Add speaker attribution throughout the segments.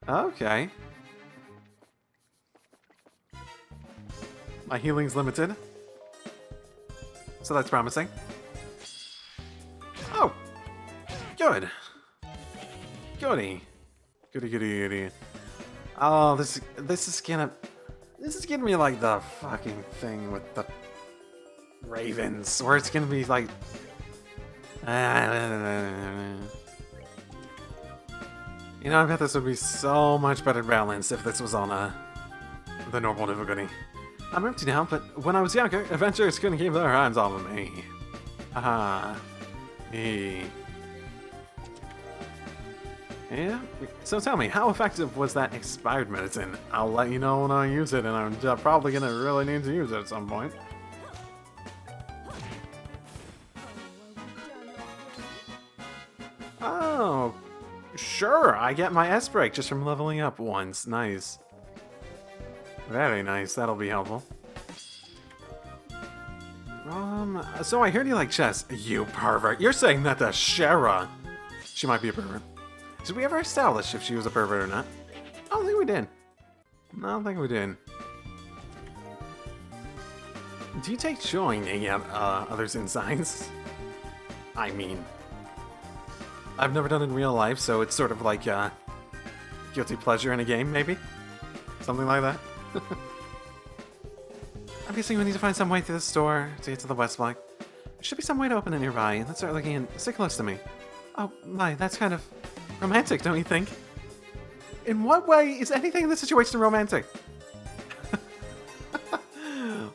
Speaker 1: Okay. My healing's limited. So that's promising. Oh! Good. Goody. Goody, goody, goody. Oh, this is gonna be like the fucking thing with the ravens, where it's gonna be like... You know, I bet this would be so much better balanced if this was on the normal difficulty. I'm empty now, but when I was younger, adventurers couldn't keep their hands off of me. Haha. Me. Yeah? So tell me, how effective was that expired medicine? I'll let you know when I use it, and I'm probably gonna really need to use it at some point. Oh, sure, I get my S-break just from leveling up once. Nice. Very nice, that'll be helpful. So I heard you like chess. You pervert. You're saying that to Shara. She might be a pervert. Did we ever establish if she was a pervert or not? I don't think we did. I don't think we did. Do you take joy in others' insides? I mean, I've never done it in real life, so it's sort of like guilty pleasure in a game, maybe? Something like that. I'm guessing we need to find some way through the store to get to the West Block. There should be some way to open it nearby. Let's start looking in. Stay close to me. Oh my, that's kind of romantic, don't you think? In what way is anything in this situation romantic?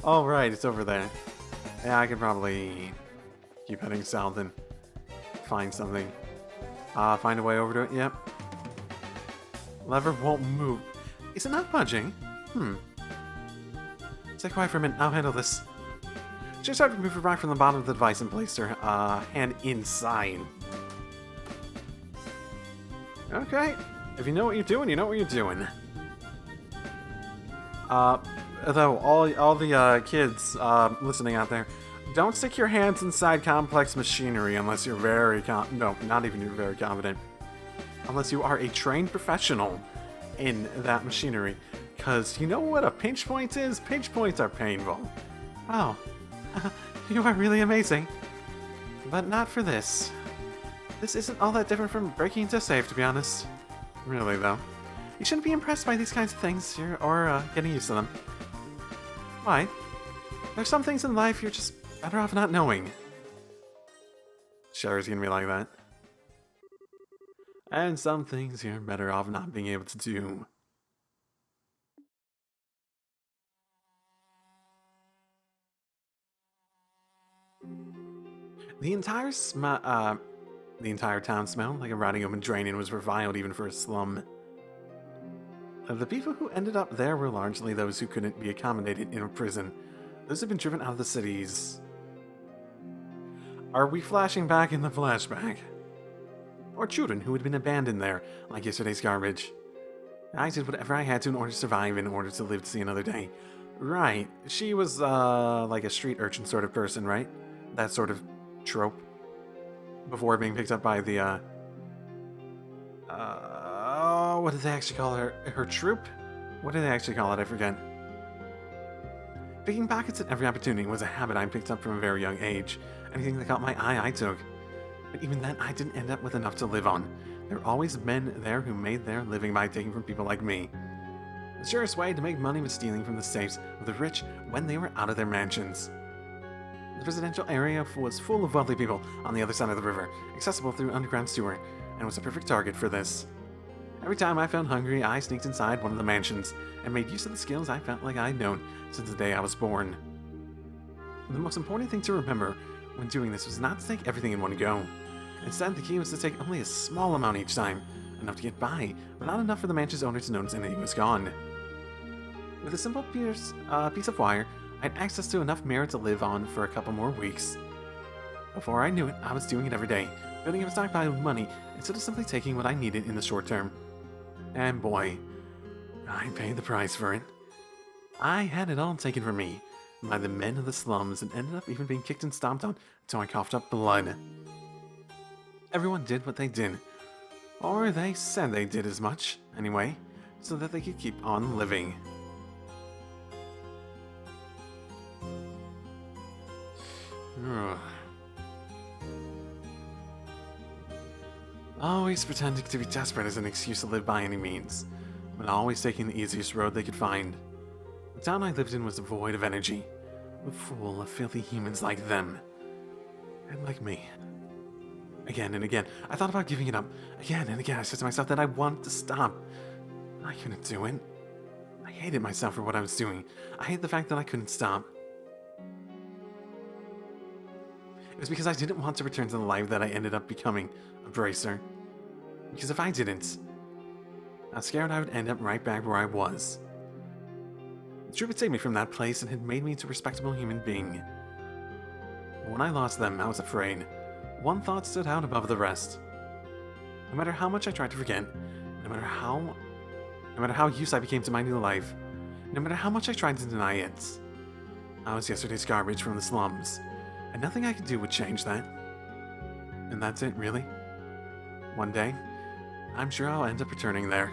Speaker 1: All right, it's over there. Yeah, I could probably keep heading south and find something. Find a way over to it. Yep. Lever won't move. Is it not budging? Stay quiet for a minute. I'll handle this. She started to move her back from the bottom of the device and placed her hand inside. Okay. If you know what you're doing, you know what you're doing. Though, all the kids listening out there, don't stick your hands inside complex machinery unless you're very no, not even you're very confident. Unless you are a trained professional in that machinery. Because you know what a pinch point is? Pinch points are painful. Wow. You are really amazing. But not for this. This isn't all that different from breaking into a safe, to be honest. Really, though. You shouldn't be impressed by these kinds of things, or getting used to them. Why? There's some things in life you're just better off not knowing. Shara's gonna be like that. And some things you're better off not being able to do. The entire town smelled like a rotting open drain and was reviled even for a slum. The people who ended up there were largely those who couldn't be accommodated in a prison. Those have been driven out of the cities. Are we flashing back in the flashback? Or children who had been abandoned there, like yesterday's garbage. I did whatever I had to in order to survive, in order to live to see another day. Right, she was, like a street urchin sort of person, right? That sort of trope. Before being picked up by the, what did they actually call her? Her troop? What did they actually call it? I forget. Picking pockets at every opportunity was a habit I picked up from a very young age. Anything that caught my eye, I took. But even then, I didn't end up with enough to live on. There were always men there who made their living by taking from people like me. The surest way to make money was stealing from the safes of the rich when they were out of their mansions. The residential area was full of wealthy people on the other side of the river, accessible through an underground sewer, and was a perfect target for this. Every time I felt hungry, I sneaked inside one of the mansions and made use of the skills I felt like I'd known since the day I was born. The most important thing to remember when doing this was not to take everything in one go. Instead, the key was to take only a small amount each time, enough to get by, but not enough for the mansion's owner to notice anything was gone. With a simple piece of wire, I had access to enough merit to live on for a couple more weeks. Before I knew it, I was doing it every day, building up a stockpile of money instead of simply taking what I needed in the short term. And boy, I paid the price for it. I had it all taken from me. by the men of the slums and ended up even being kicked and stomped on until I coughed up blood. Everyone did what they did, or they said they did as much, anyway, so that they could keep on living. Ugh. Always pretending to be desperate as an excuse to live by any means, but always taking the easiest road they could find. The town I lived in was devoid of energy, but full of filthy humans like them, and like me. Again and again, I thought about giving it up. Again and again, I said to myself that I wanted to stop. I couldn't do it. I hated myself for what I was doing. I hated the fact that I couldn't stop. It was because I didn't want to return to the life that I ended up becoming, a bracer. Because if I didn't, I was scared I would end up right back where I was. The troop had taken me from that place and had made me into a respectable human being. But when I lost them, I was afraid. One thought stood out above the rest. No matter how much I tried to forget, no matter how used I became to my new life, no matter how much I tried to deny it, I was yesterday's garbage from the slums. And nothing I could do would change that. And that's it, really. One day, I'm sure I'll end up returning there.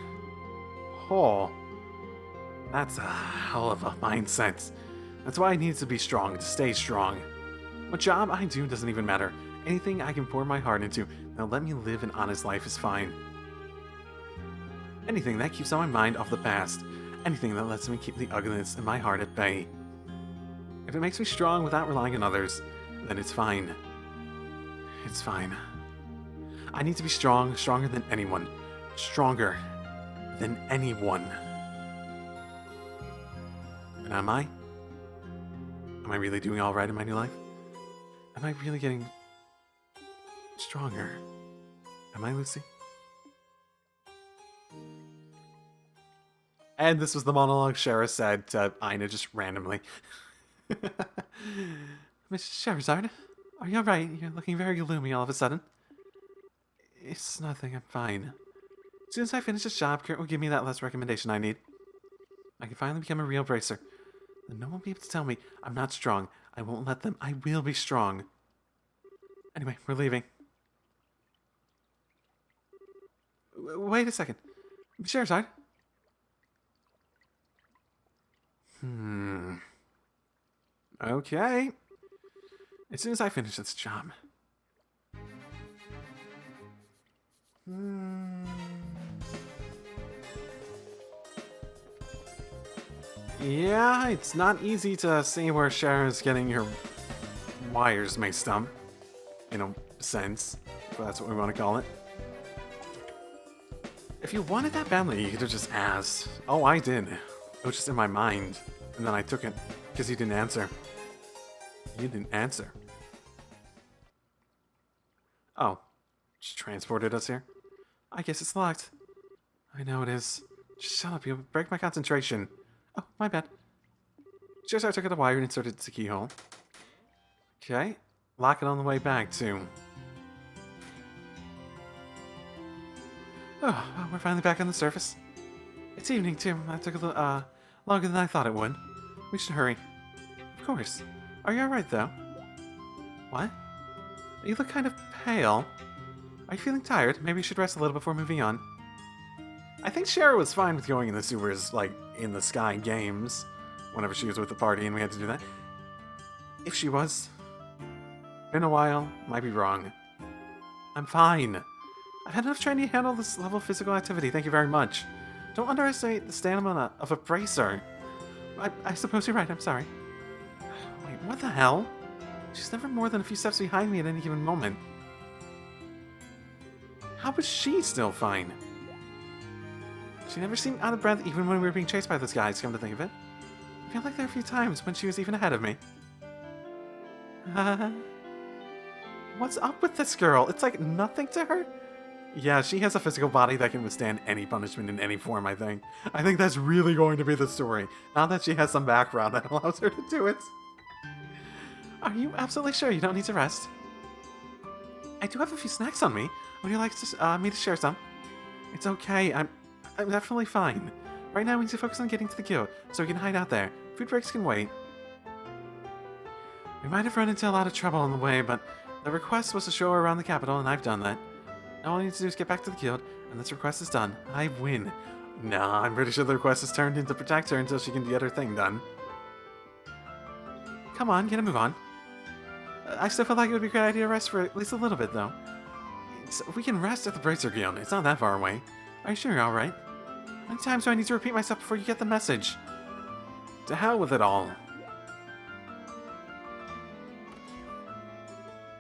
Speaker 1: Oh, that's a hell of a mindset. That's why I need to be strong, to stay strong. What job I do doesn't even matter. Anything I can pour my heart into that'll let me live an honest life is fine. Anything that keeps my mind off the past. Anything that lets me keep the ugliness in my heart at bay. If it makes me strong without relying on others, then it's fine. It's fine. I need to be strong, stronger than anyone. Stronger than anyone. And am I? Am I really doing all right in my new life? Am I really getting stronger? Am I, Lucy? And this was the monologue Shara said to Ina just randomly. Mr. Sherazard, are you alright? You're looking very gloomy all of a sudden. It's nothing, I'm fine. As soon as I finish this job, Kurt will give me that last recommendation I need. I can finally become a real bracer. Then no one will be able to tell me I'm not strong. I won't let them. I will be strong. Anyway, we're leaving. Wait a second. Sherazard? Okay. As soon as I finish this job. Yeah, it's not easy to see where Shara's getting her wires mixed up. In a sense. If that's what we want to call it. If you wanted that badly, you could have just asked. Oh, I did. It was just in my mind. And then I took it. Because you didn't answer. You didn't answer. Oh. Just transported us here? I guess it's locked. I know it is. Just shut up, you'll break my concentration. Oh, my bad. Just I took out the wire and inserted it to the keyhole. Okay. Lock it on the way back, too. Oh, well, we're finally back on the surface. It's evening, too. That took a little, longer than I thought it would. We should hurry. Of course. Are you alright, though? What? You look kind of pale. Are you feeling tired? Maybe you should rest a little before moving on. I think Shara was fine with going in the sewers, like, in the Sky Games, whenever she was with the party and we had to do that. If she was. Been a while, might be wrong. I'm fine. I've had enough training to handle this level of physical activity, thank you very much. Don't underestimate the stamina of a bracer. I suppose you're right, I'm sorry. Wait, what the hell? She's never more than a few steps behind me at any given moment. How was she still fine? She never seemed out of breath even when we were being chased by those guys, come to think of it. I feel like there are a few times when she was even ahead of me. What's up with this girl? It's like nothing to her? Yeah, she has a physical body that can withstand any punishment in any form, I think. I think that's really going to be the story. Now that she has some background that allows her to do it. Are you absolutely sure you don't need to rest? I do have a few snacks on me. Would you like to, me to share some? It's okay, I'm definitely fine. Right now we need to focus on getting to the guild, so we can hide out there. Food breaks can wait. We might have run into a lot of trouble on the way, but the request was to show her around the capital, and I've done that. Now all I need to do is get back to the guild, and this request is done. I win. Nah, I'm pretty sure the request is turned into protect her until she can get her thing done. Come on, get a move on. I still feel like it would be a great idea to rest for at least a little bit, though. We can rest at the Bracer Guild. It's not that far away. Are you sure you're alright? How many times do I need to repeat myself before you get the message? To hell with it all.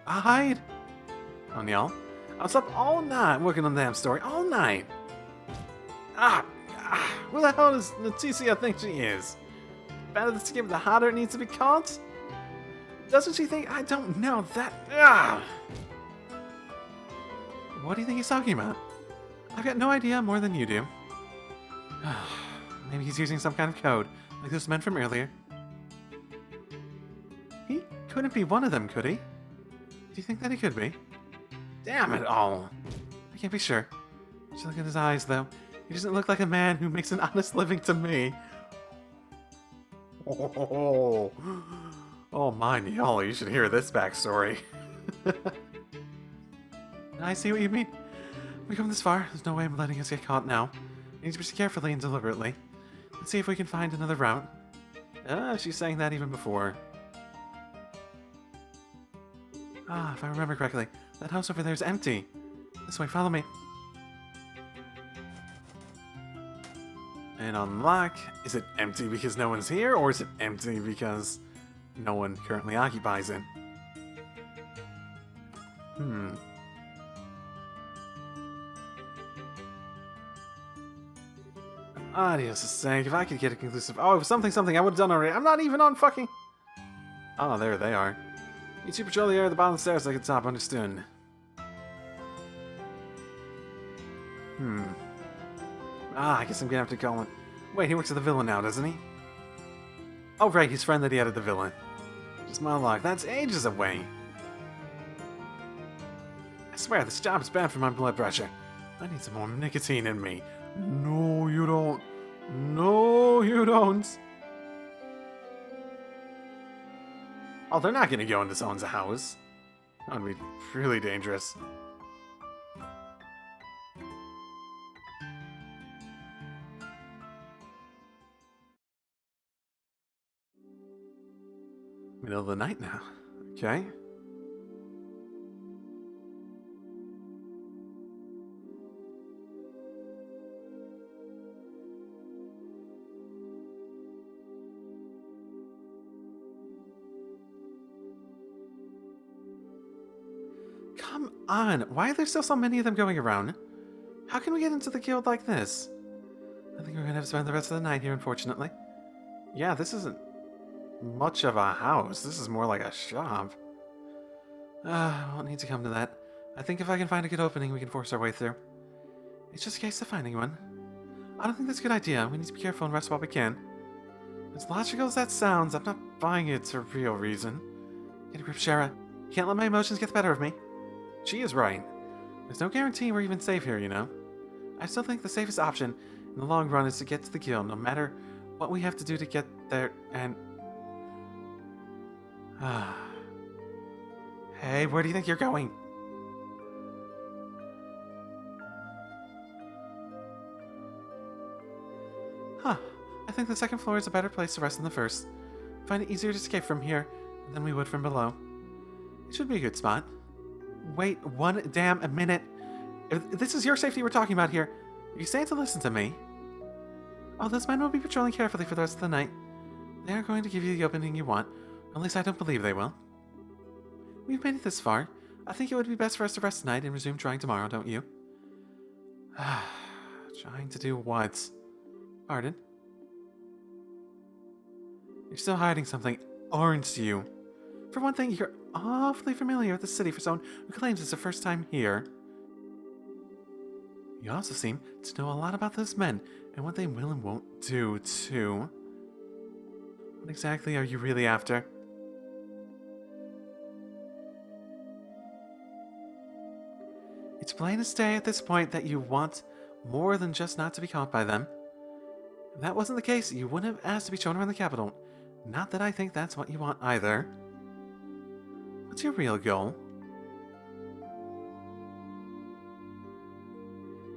Speaker 1: Hide! Oh, y'all. I was up all night working on the damn story. All night! Who the hell does Leticia think she is? Better to skip, the harder it needs to be caught? Doesn't she think I don't know that? What do you think he's talking about? I've got no idea more than you do. Maybe he's using some kind of code, like those men from earlier. He couldn't be one of them, could he? Do you think that he could be? Damn it all! I can't be sure. Just look at his eyes, though. He doesn't look like a man who makes an honest living to me. Oh my, y'all, you should hear this backstory. I see what you mean. We've come this far. There's no way I'm letting us get caught now. We need to proceed carefully and deliberately. Let's see if we can find another route. She's saying that even before. If I remember correctly, that house over there is empty. This way, follow me. And unlock. Is it empty because no one's here, or is it empty because no one currently occupies it? Adios sake, if I could get a conclusive... Oh, something, I would have done already. I'm not even on fucking... Oh, there they are. You two patrol the area at the bottom of the stairs like a top, understood. I guess I'm gonna have to call him. Wait, he works at the villa now, doesn't he? Oh, right, his friend that he had at the villa. Just my luck, that's ages away. I swear, this job is bad for my blood pressure. I need some more nicotine in me. No, you don't. No, you don't. Oh, they're not gonna go into someone's house. That would be really dangerous. Middle of the night now. Okay. Come on, why are there still so many of them going around? How can we get into the guild like this? I think we're gonna have to spend the rest of the night here, unfortunately. Yeah, this isn't much of a house. This is more like a shop. Won't need to come to that. I think if I can find a good opening, we can force our way through. It's just a case of finding one. I don't think that's a good idea. We need to be careful and rest while we can. As logical as that sounds, I'm not buying it for real reason. Get a grip, Shara. You can't let my emotions get the better of me. She is right. There's no guarantee we're even safe here, you know. I still think the safest option in the long run is to get to the guild, no matter what we have to do to get there, and... Hey, where do you think you're going? I think the second floor is a better place to rest than the first. I find it easier to escape from here than we would from below. It should be a good spot. Wait one damn minute. If this is your safety we're talking about here, are you saying to listen to me? Oh, those men will be patrolling carefully for the rest of the night. They are going to give you the opening you want. At least I don't believe they will. We've made it this far. I think it would be best for us to rest tonight and resume trying tomorrow, don't you? Trying to do what? Pardon? You're still hiding something, aren't you? For one thing, you're awfully familiar with the city for someone who claims it's their first time here. You also seem to know a lot about those men and what they will and won't do, too. What exactly are you really after? It's plain as day at this point that you want more than just not to be caught by them. If that wasn't the case, you wouldn't have asked to be shown around the capital. Not that I think that's what you want either. What's your real goal?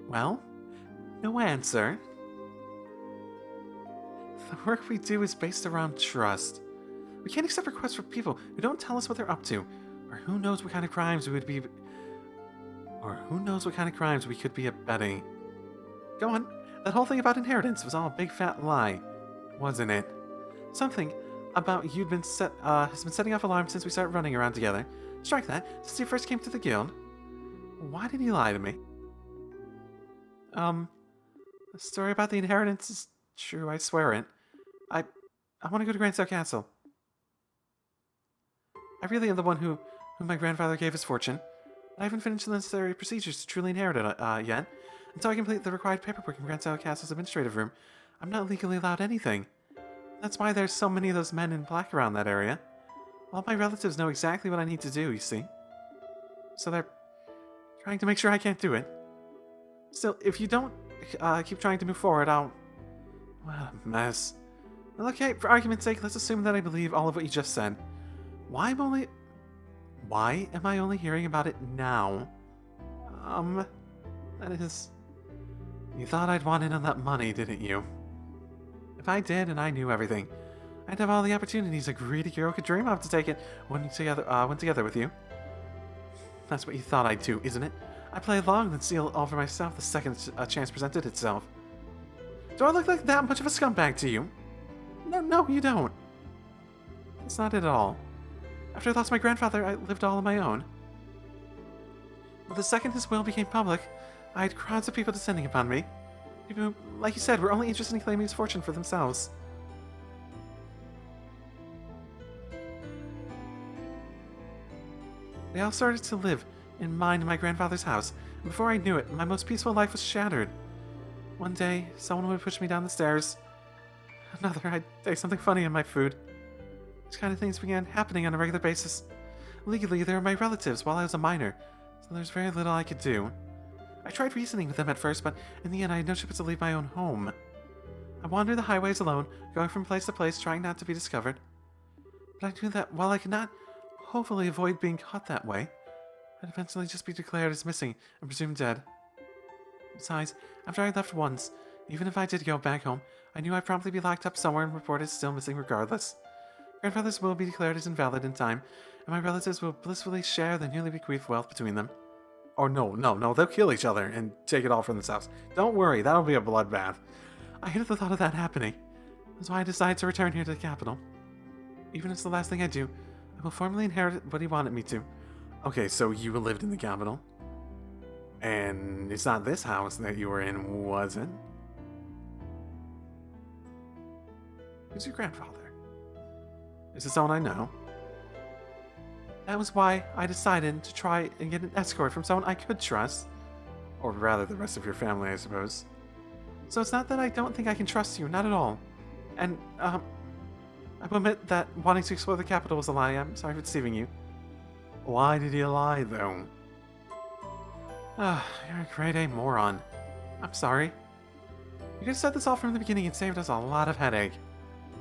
Speaker 1: Well, no answer. The work we do is based around trust. We can't accept requests from people who don't tell us what they're up to, or who knows what kind of crimes we could be abetting. Go on. That whole thing about inheritance was all a big fat lie, wasn't it? Something about has been setting off alarms since we started running around together. Strike that, since you first came to the guild. Why did you lie to me? The story about the inheritance is true, I swear it. I want to go to Grand Castle. I really am the one who my grandfather gave his fortune, but I haven't finished the necessary procedures to truly inherit it yet. Until I complete the required paperwork in Grand Castle's administrative room, I'm not legally allowed anything. That's why there's so many of those men in black around that area. All my relatives know exactly what I need to do, you see. So they're trying to make sure I can't do it. Still, if you don't keep trying to move forward, What a mess. Well, okay, for argument's sake, let's assume that I believe all of what you just said. Why am I only hearing about it now? That is... You thought I'd want in on that money, didn't you? If I did and I knew everything, I'd have all the opportunities a greedy hero could dream of to take it when together with you. That's what you thought I'd do, isn't it? I'd play along and steal all for myself the second a chance presented itself. Do I look like that much of a scumbag to you? No, you don't. That's not it at all. After I lost my grandfather, I lived all on my own. But the second his will became public, I had crowds of people descending upon me. People who, like you said, were only interested in claiming his fortune for themselves. They all started to live in mine and my grandfather's house, and before I knew it, my most peaceful life was shattered. One day, someone would push me down the stairs. Another, I'd say something funny in my food. These kind of things began happening on a regular basis. Legally, they were my relatives while I was a minor, so there's very little I could do. I tried reasoning with them at first, but in the end I had no choice but to leave my own home. I wandered the highways alone, going from place to place, trying not to be discovered. But I knew that while I could not hopefully avoid being caught that way, I'd eventually just be declared as missing and presumed dead. Besides, after I left once, even if I did go back home, I knew I'd promptly be locked up somewhere and reported still missing regardless. Grandfather's will be declared as invalid in time, and my relatives will blissfully share the newly bequeathed wealth between them. Or no, they'll kill each other and take it all from themselves. Don't worry, that'll be a bloodbath. I hated the thought of that happening. That's why I decided to return here to the capital. Even if it's the last thing I do, I will formally inherit what he wanted me to. Okay, so you lived in the capital? And it's not this house that you were in, was it? Who's your grandfather? Is it someone I know? That was why I decided to try and get an escort from someone I could trust. Or rather, the rest of your family, I suppose. So it's not that I don't think I can trust you, not at all. And, I will admit that wanting to explore the capital was a lie. I'm sorry for deceiving you. Why did you lie, though? You're a grade A moron. I'm sorry. You could have said this all from the beginning and saved us a lot of headache.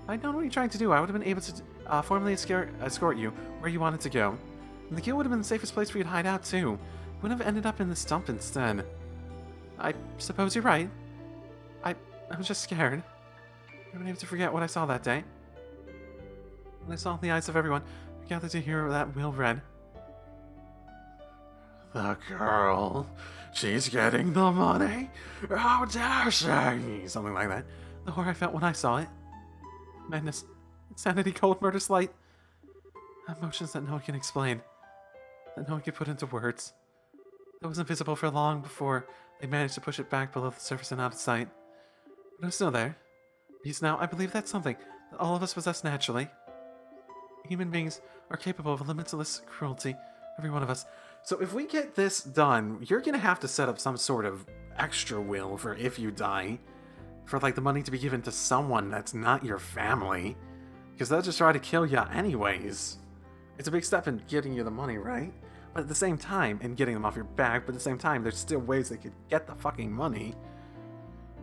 Speaker 1: If I'd known what you're trying to do, I would have been able to formally escort you where you wanted to go. And the guild would have been the safest place for you to hide out, too. You wouldn't have ended up in this dump instead. I suppose you're right. I was just scared. I've been able to forget what I saw that day. When I saw in the eyes of everyone who gathered to hear that will read. The girl, she's getting the money. How dare she? Something like that. The horror I felt when I saw it. Madness, insanity, cold murder, slight. Emotions that no one can explain. That no one can put into words. That was invisible for long before they managed to push it back below the surface and out of sight. But it was still there. Because now I believe that's something that all of us possess naturally. Human beings are capable of limitless cruelty, every one of us. So if we get this done, you're going to have to set up some sort of extra will for if you die. For like the money to be given to someone that's not your family. Because they'll just try to kill you anyways. It's a big step in getting you the money, right? But at the same time, and getting them off your back, but at the same time, there's still ways they could get the fucking money.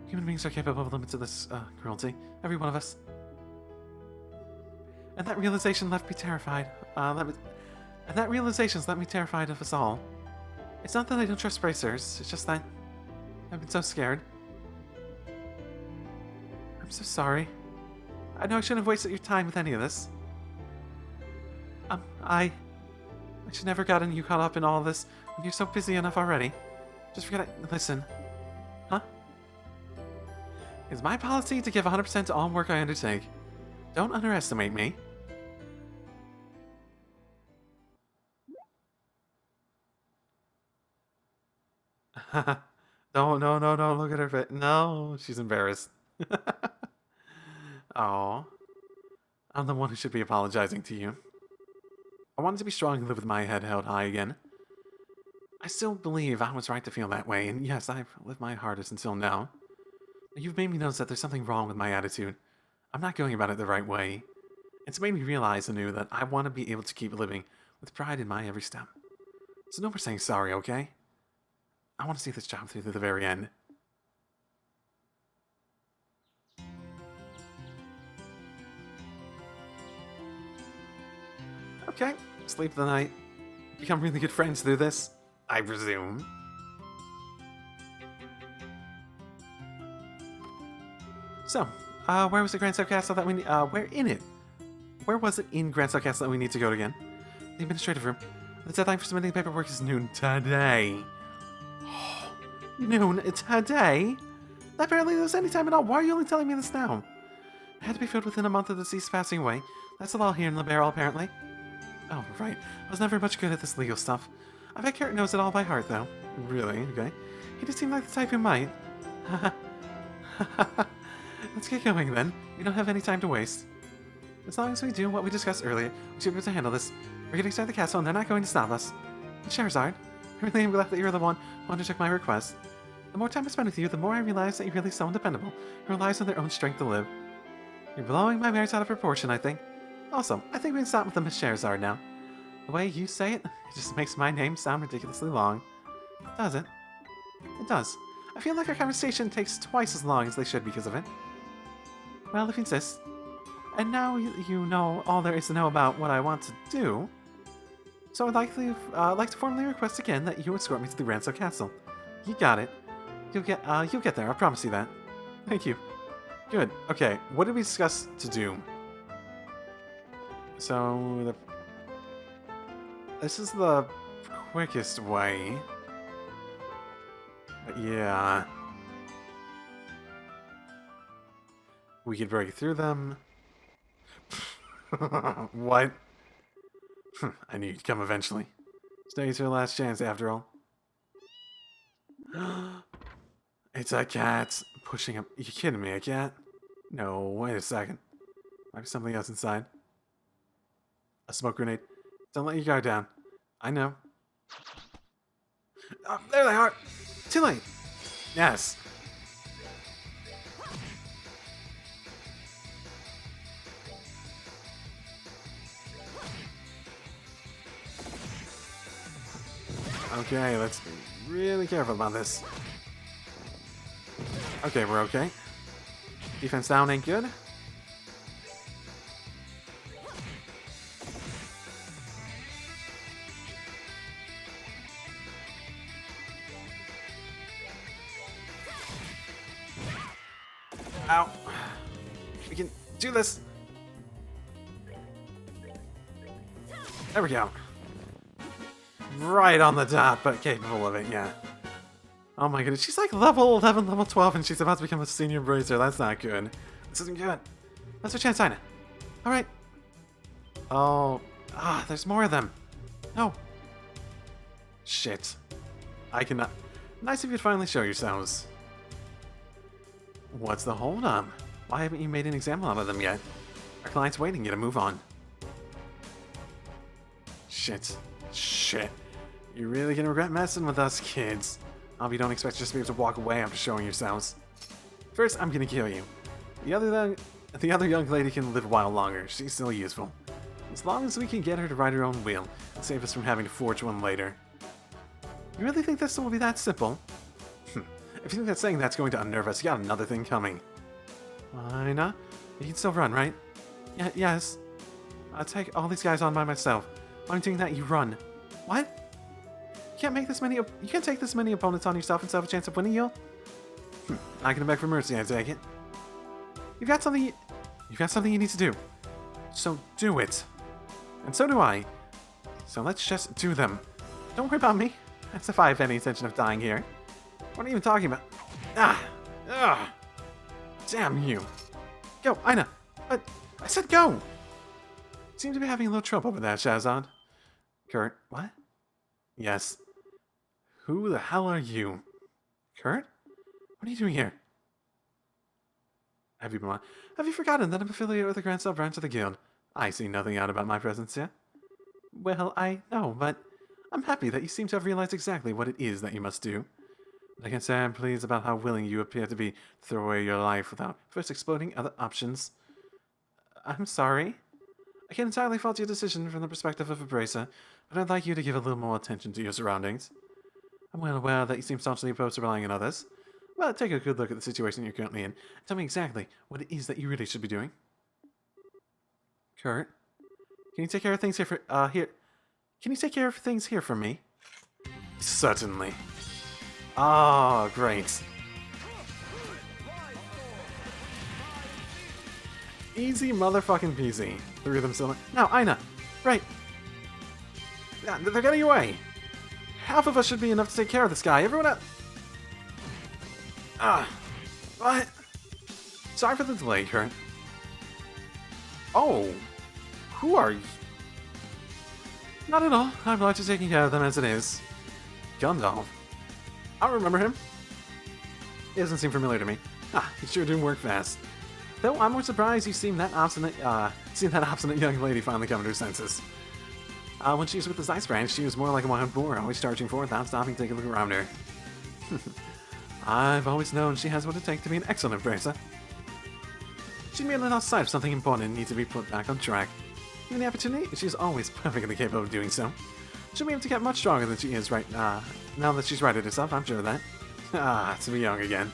Speaker 1: Human beings are capable of limitless cruelty, every one of us. And that realization left me terrified. And that realization's left me terrified of us all. It's not that I don't trust bracers, it's just that I've been so scared. I'm so sorry. I know I shouldn't have wasted your time with any of this. I should never gotten you caught up in all this when you're so busy enough already. Just forget it. Listen. Huh? It's my policy to give 100% to all work I undertake. Don't underestimate me. No, look at her face. No, she's embarrassed. Oh, I'm the one who should be apologizing to you. I wanted to be strong and live with my head held high again. I still believe I was right to feel that way, and yes, I've lived my hardest until now. But you've made me notice that there's something wrong with my attitude. I'm not going about it the right way. It's made me realize anew that I want to be able to keep living with pride in my every step. So no more saying sorry, okay? I want to see this job through to the very end. Okay, sleep the night. Become really good friends through this, I presume. So, where was the Grand South Castle that we need? Where in it? Where was it in Grand South Castle that we need to go again? The administrative room. The deadline for submitting paperwork is noon today. Noon today? That barely leaves any time at all. Why are you only telling me this now? It had to be filled within a month of the deceased passing away. That's the law here in Liberl, apparently. Oh, right. I was never much good at this legal stuff. I bet Carrot knows it all by heart, though. Really? Okay. He just seemed like the type who might. Let's get going, then. We don't have any time to waste. As long as we do what we discussed earlier, we should be able to handle this. We're getting started the castle, and they're not going to stop us. And Charizard, I really am glad that you're the one who undertook my request. The more time I spend with you, the more I realize that you're really so independable, who relies on their own strength to live. You're blowing my merits out of proportion, I think. Also, I think we can stop with the Miss Charizard now. The way you say it, it just makes my name sound ridiculously long. Does it? It does. I feel like our conversation takes twice as long as they should because of it. Well, if you insist. And now you know all there is to know about what I want to do. So I'd like to formally request again that you escort me to the Grand South Castle. You got it. You'll get there, I promise you that. Thank you. Good. Okay, what did we discuss to do? So, this is the quickest way. But yeah. We could break through them. What? I knew you'd come eventually. Today's your last chance, after all. It's a cat pushing up. You kidding me? A cat? No, wait a second. Might be something else inside. A smoke grenade. Don't let your guard down. I know. Oh, there they are! Too late! Yes. Okay, let's be really careful about this. Okay, we're okay. Defense down ain't good. Ow. We can do this. There we go. Right on the dot, but capable of it, yeah. Oh my goodness, she's like level 11, level 12, and she's about to become a senior bracer. That's not good. This isn't good. That's for Chansina. Alright. Oh. There's more of them. No. Shit. I cannot. Nice if you'd finally show yourselves. What's the hold up? Why haven't you made an example out of them yet? Our client's waiting you to move on. Shit. Shit. You're really gonna regret messing with us, kids. I hope you don't expect just to be able to walk away after showing yourselves. First, I'm gonna kill you. The other young lady can live a while longer. She's still useful. As long as we can get her to ride her own wheel and save us from having to forge one later. You really think this will be that simple? If you think that saying that's going to unnerve us, you got another thing coming. Why not? You can still run, right? Yes. I'll take all these guys on by myself. While I'm doing that, you run. What? You can't take this many opponents on yourself and still have a chance of winning, you? Not gonna beg for mercy, I take it. You've got something you need to do. So do it. And so do I. So let's just do them. Don't worry about me. As if I have any intention of dying here. What are you even talking about? Ah! Damn you. Go, Aina! I said go! Seem to be having a little trouble with that, Shazad. Kurt, what? Yes. Who the hell are you? Kurt? What are you doing here? Have you forgotten that I'm affiliated with the Grand Sub branch of the Guild? I see nothing out about my presence here. Well, I know, but I'm happy that you seem to have realized exactly what it is that you must do. But I can't say I'm pleased about how willing you appear to be to throw away your life without first exploring other options. I'm sorry. I can entirely fault your decision from the perspective of a bracer, but I'd like you to give a little more attention to your surroundings. I'm well aware that you seem staunchly opposed to relying on others. Well, take a good look at the situation you're currently in, and tell me exactly what it is that you really should be doing. Kurt, can you take care of things here Can you take care of things here for me? Certainly. Oh, great. Easy motherfucking peasy. Three of them still. Now, Aina! Right. Yeah, they're getting away. Half of us should be enough to take care of this guy. Everyone else. What? Sorry for the delay, Kurt. Oh. Who are you? Not at all. I'm largely taking care of them as it is. Gundalf. I don't remember him. He doesn't seem familiar to me. He sure do work fast. Though I'm more surprised you seen that obstinate young lady finally come to her senses. When she was with the Zeiss branch, she was more like a wild boar, always charging forward without stopping to take a look around her. I've always known she has what it takes to be an excellent bracer. She merely lost sight of something important and needs to be put back on track. Given the opportunity, she's always perfectly capable of doing so. She'll be able to get much stronger than she is right now that she's righted herself, I'm sure of that. To be young again.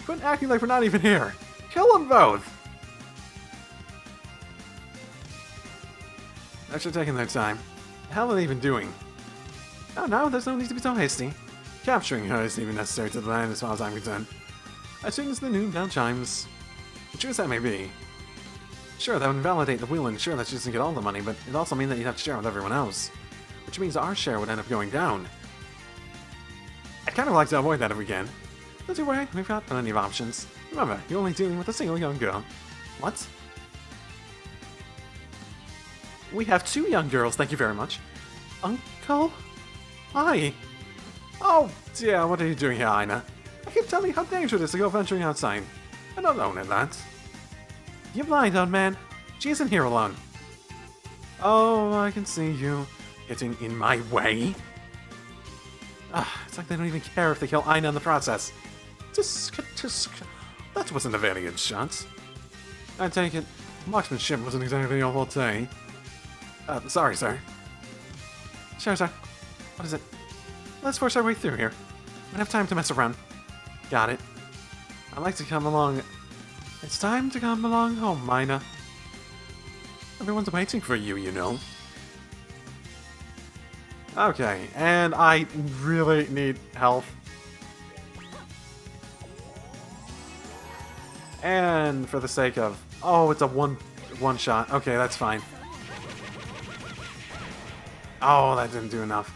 Speaker 1: Quit acting like we're not even here! Kill them both! They're actually taking their time. The hell are they even doing? Oh no, there's no need to be so hasty. Capturing her isn't even necessary to the land as far as I'm concerned. As soon as the noon bell chimes. True as that may be. Sure, that would invalidate the will and ensure that she doesn't get all the money, but it'd also mean that you'd have to share with everyone else. Which means our share would end up going down. I'd kind of like to avoid that if we can. Don't you worry, we've got plenty of options. Remember, you're only dealing with a single young girl. What? We have 2 young girls, thank you very much. Uncle? Hi. Oh dear, what are you doing here, Aina? I keep telling you how dangerous it is to go venturing outside. And not alone at that. You're blind, old man. She isn't here alone. Oh, I can see you getting in my way. It's like they don't even care if they kill Aina in the process. That wasn't a very good shot. I take it, marksmanship wasn't exactly your forte. Sorry, sir. Sure, sir. What is it? Let's force our way through here. We don't have time to mess around. Got it. I'd like to come along. It's time to come along home, Aina. Everyone's waiting for you, you know. Okay, and I really need health. And for the sake of... Oh, it's a one shot. Okay, that's fine. Oh, that didn't do enough.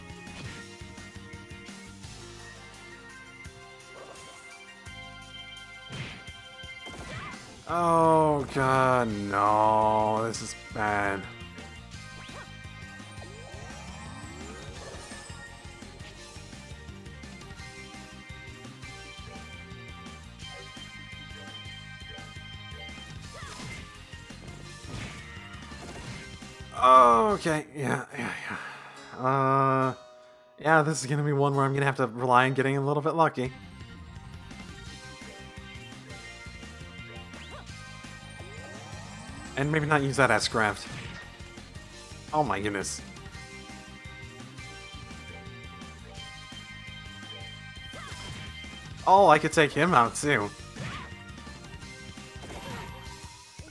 Speaker 1: Oh god, no. This is bad. Okay, yeah. Yeah, this is gonna be one where I'm gonna have to rely on getting a little bit lucky. And maybe not use that as craft. Oh my goodness. Oh, I could take him out too.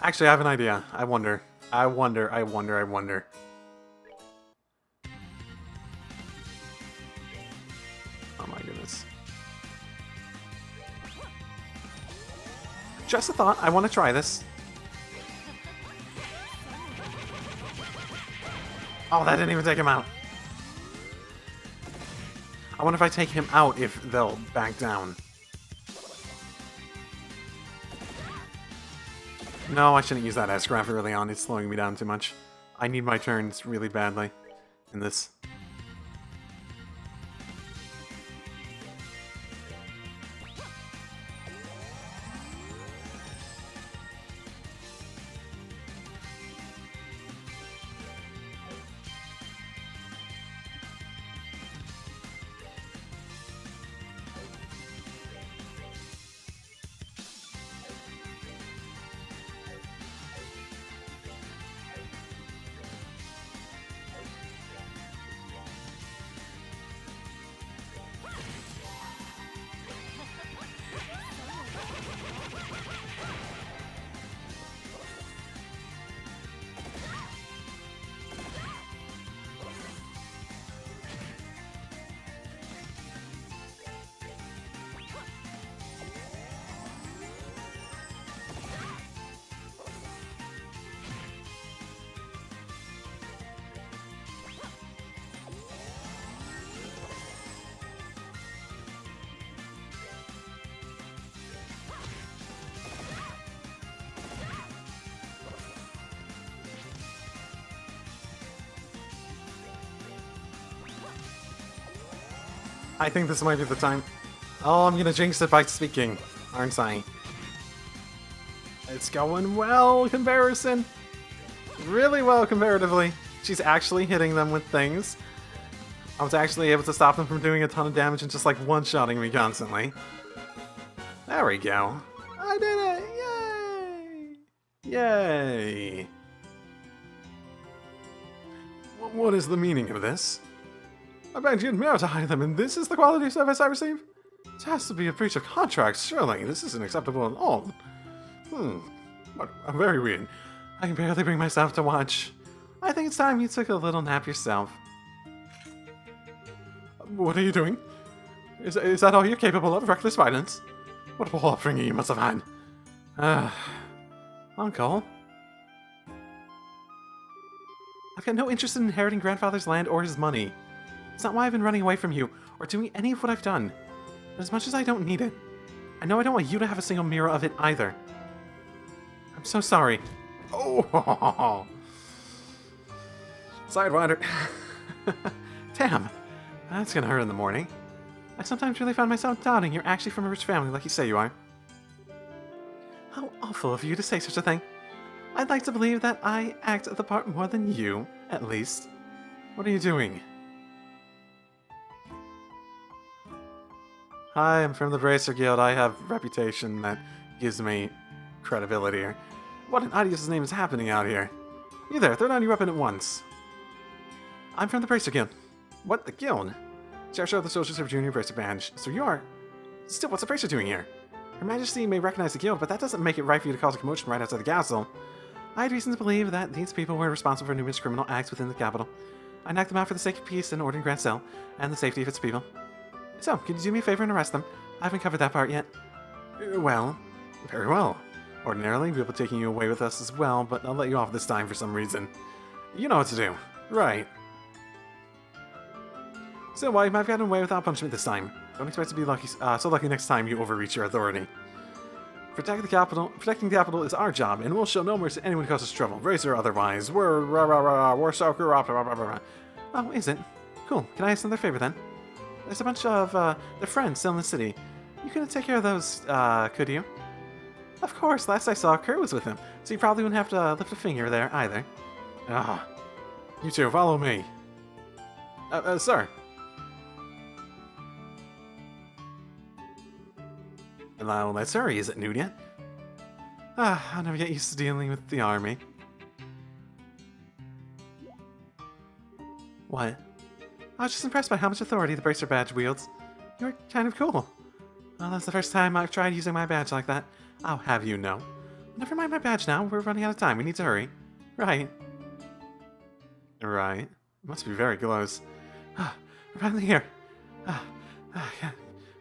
Speaker 1: Actually, I have an idea. I wonder. Just a thought, I want to try this. Oh, that didn't even take him out. I wonder if I take him out if they'll back down. No, I shouldn't use that S-Graph early on. It's slowing me down too much. I need my turns really badly in this. I think this might be the time. Oh, I'm gonna jinx it by speaking, aren't I? It's going well, comparison. Really well, comparatively. She's actually hitting them with things. I was actually able to stop them from doing a ton of damage and just like one-shotting me constantly. There we go. I did it! Yay! Yay! What is the meaning of this? I begged you to hide them, and this is the quality of service I receive? It has to be a breach of contract, surely. This isn't acceptable at all. Very weird. I can barely bring myself to watch. I think it's time you took a little nap yourself. What are you doing? Is that all you're capable of? Reckless violence? What a poor upbringing you must have had. Uncle? I've got no interest in inheriting grandfather's land or his money. It's not why I've been running away from you, or doing any of what I've done. But as much as I don't need it, I know I don't want you to have a single mirror of it either. I'm so sorry. Oh! Sidewinder. Damn, that's gonna hurt in the morning. I sometimes really find myself doubting you're actually from a rich family like you say you are. How awful of you to say such a thing. I'd like to believe that I act the part more than you, at least. What are you doing? Hi, I'm from the Bracer Guild. I have reputation that gives me credibility. What an idiot's name is happening out here? You there, throw down your weapon at once. I'm from the Bracer Guild. What, the guild? Shara showed the soldiers of Junior Bracer badge. So you are... Still, what's the Bracer doing here? Her Majesty may recognize the guild, but that doesn't make it right for you to cause a commotion right outside the castle. I had reason to believe that these people were responsible for numerous criminal acts within the capital. I knocked them out for the sake of peace and order in Grand Cell, and the safety of its people. So, can you do me a favor and arrest them? I haven't covered that part yet. Well, very well. Ordinarily, we'll be taking you away with us as well, but I'll let you off this time for some reason. You know what to do. Right. So, I've gotten away without punishment this time. Don't expect to be lucky, so lucky next time you overreach your authority. Protecting the capital is our job, and we'll show no mercy to anyone who causes trouble, race or otherwise. We're so corrupt. Oh, is it? Cool. Can I ask another favor then? There's a bunch of their friends still in the city. You couldn't take care of those, could you? Of course, last I saw, Kurt was with him, so you probably wouldn't have to lift a finger there either. Ah, you two, follow me. Sir. Well, let's hurry. Is it noon yet? I'll never get used to dealing with the army. What? I was just impressed by how much authority the Bracer badge wields. You're kind of cool. Well, that's the first time I've tried using my badge like that. I'll have you know. Never mind my badge now. We're running out of time. We need to hurry. Right. Right. It must be very close. We're finally here. I can't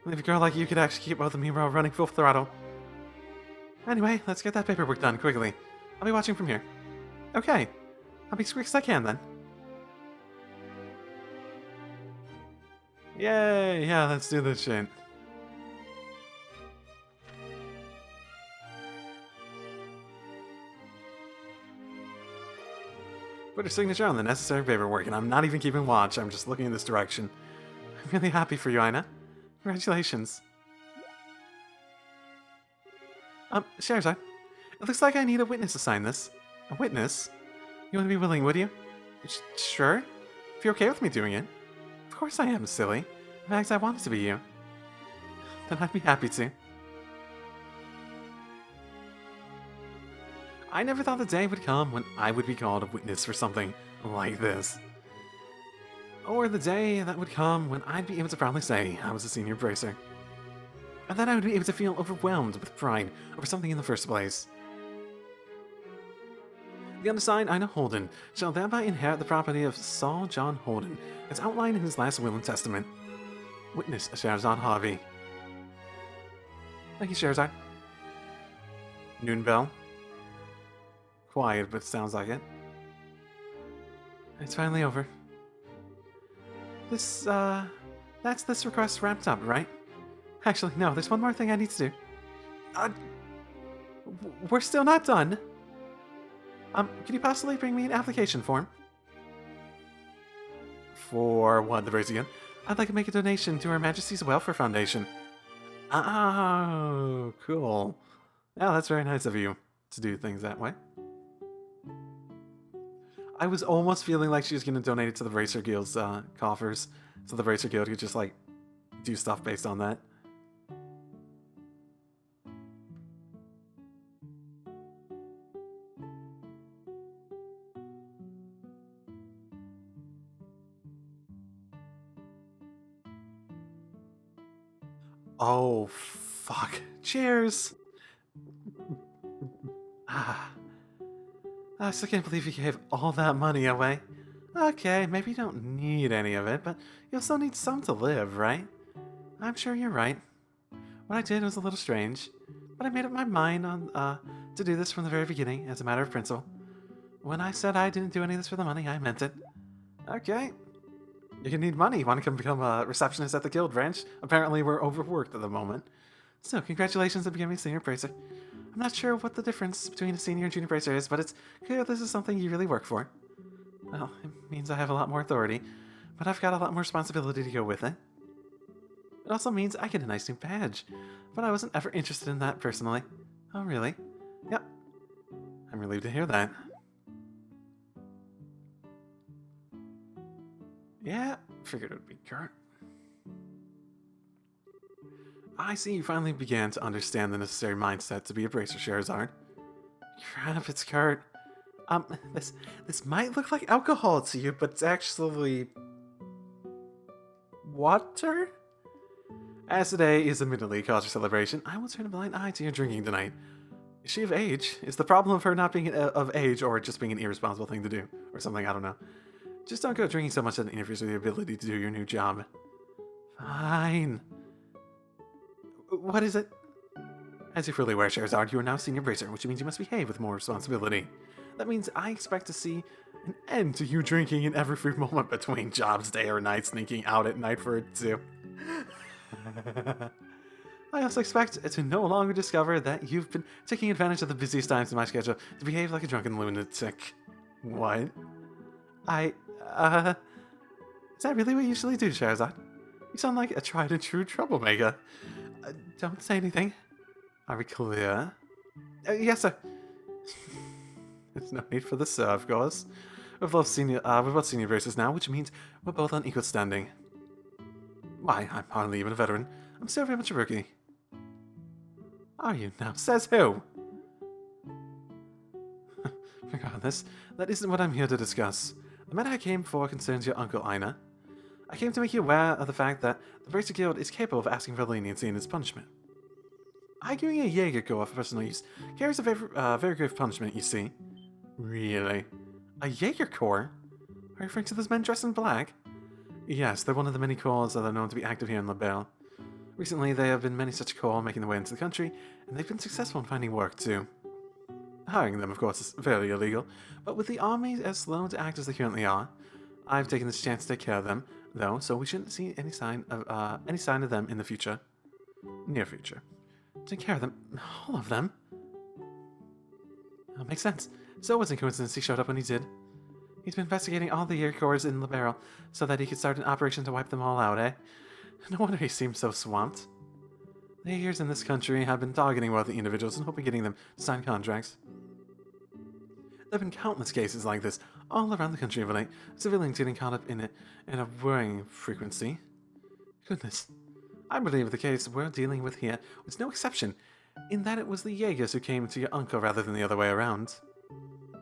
Speaker 1: believe a girl like you could actually keep both of me while running full throttle. Anyway, let's get that paperwork done quickly. I'll be watching from here. Okay. I'll be as quick as I can then. Yay! Yeah, let's do this shit. Put her signature on the necessary paperwork, and I'm not even keeping watch. I'm just looking in this direction. I'm really happy for you, Aina. Congratulations. Sherzad, it looks like I need a witness to sign this. A witness? You wouldn't be willing, would you? Sure. If you're okay with me doing it. Of course I am, silly. In fact, I want it to be you. Then I'd be happy to. I never thought the day would come when I would be called a witness for something like this. Or the day that would come when I'd be able to proudly say I was a senior bracer. And then I would be able to feel overwhelmed with pride over something in the first place. The undersigned, Aina Holden, shall thereby inherit the property of Saul John Holden, as outlined in his last will and testament. Witness Sherzad Harvey. Thank you, Sherzad. Noon bell. Quiet, but sounds like it. It's finally over. That's this request wrapped up, right? Actually, no, there's one more thing I need to do. We're still not done. Can you possibly bring me an application form? For what, the race again? I'd like to make a donation to Her Majesty's Welfare Foundation. Oh, cool. Yeah, that's very nice of you to do things that way. I was almost feeling like she was going to donate it to the Racer Guild's coffers, so the Racer Guild could just, like, do stuff based on that. Oh, fuck. Cheers! I still can't believe you gave all that money away. Okay, maybe you don't need any of it, but you'll still need some to live, right? I'm sure you're right. What I did was a little strange, but I made up my mind on to do this from the very beginning, as a matter of principle. When I said I didn't do any of this for the money, I meant it. Okay. You can need money. Want to come become a receptionist at the guild ranch? Apparently we're overworked at the moment. So, congratulations on becoming a senior bracer. I'm not sure what the difference between a senior and junior bracer is, but it's clear this is something you really work for. Well, it means I have a lot more authority, but I've got a lot more responsibility to go with it. It also means I get a nice new badge, but I wasn't ever interested in that personally. Oh, really? Yep. I'm relieved to hear that. Yeah, figured it would be Kurt. I see you finally began to understand the necessary mindset to be a bracer, Sherzad. Crap, it's Kurt. This might look like alcohol to you, but it's actually water? As today is admittedly cause for celebration, I will turn a blind eye to your drinking tonight. Is she of age? Is the problem of her not being of age or just being an irresponsible thing to do? Or something, I don't know. Just don't go drinking so much that it interferes with your ability to do your new job. Fine. What is it? As you're fully aware, Sherzad, you are now senior bracer, which means you must behave with more responsibility. That means I expect to see an end to you drinking in every free moment between jobs, day or night, sneaking out at night for it too. I also expect to no longer discover that you've been taking advantage of the busiest times in my schedule to behave like a drunken lunatic. What? Is that really what you usually do, Sherzad? You sound like a tried and true troublemaker. Don't say anything. Are we clear? Yes, sir. There's no need for this, sir, of course. We're both senior bracers now, which means we're both on equal standing. Why, I'm hardly even a veteran. I'm still very much a rookie. Are you now? Says who? Regardless, that isn't what I'm here to discuss. The matter I came for concerns your uncle, Aina. I came to make you aware of the fact that the Bracer Guild is capable of asking for leniency in its punishment. Arguing a Jaeger Corps for personal use carries a very grave punishment, you see. Really? A Jaeger Corps? Are you referring to those men dressed in black? Yes, they're one of the many corps that are known to be active here in Liberl. Recently, there have been many such corps making their way into the country, and they've been successful in finding work too. Hiring them, of course, is very illegal, but with the army as slow to act as they currently are, I've taken this chance to take care of them, though, so we shouldn't see any sign of them in the future. Near future. Take care of them. All of them? That makes sense. So it wasn't a coincidence he showed up when he did. He's been investigating all the jaegers in Liberl so that he could start an operation to wipe them all out, eh? No wonder he seems so swamped. The jaegers in this country have been targeting wealthy individuals and hoping getting them to sign contracts. There have been countless cases like this all around the country of late, civilians getting caught up in it in a worrying frequency. Goodness. I believe the case we're dealing with here was no exception, in that it was the jaegers who came to your uncle rather than the other way around.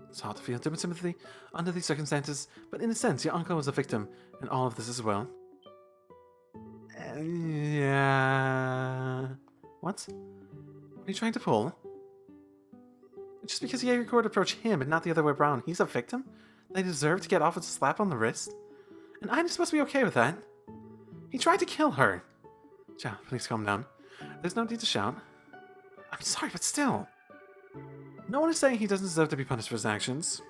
Speaker 1: It's hard to feel different sympathy under these circumstances, but in a sense, your uncle was a victim in all of this as well. Yeah. What? What are you trying to pull? Just because the Jaeger could approach him and not the other way around, he's a victim? They deserve to get off with a slap on the wrist? And I'm supposed to be okay with that? He tried to kill her. Shara, please calm down. There's no need to shout. I'm sorry, but still. No one is saying he doesn't deserve to be punished for his actions.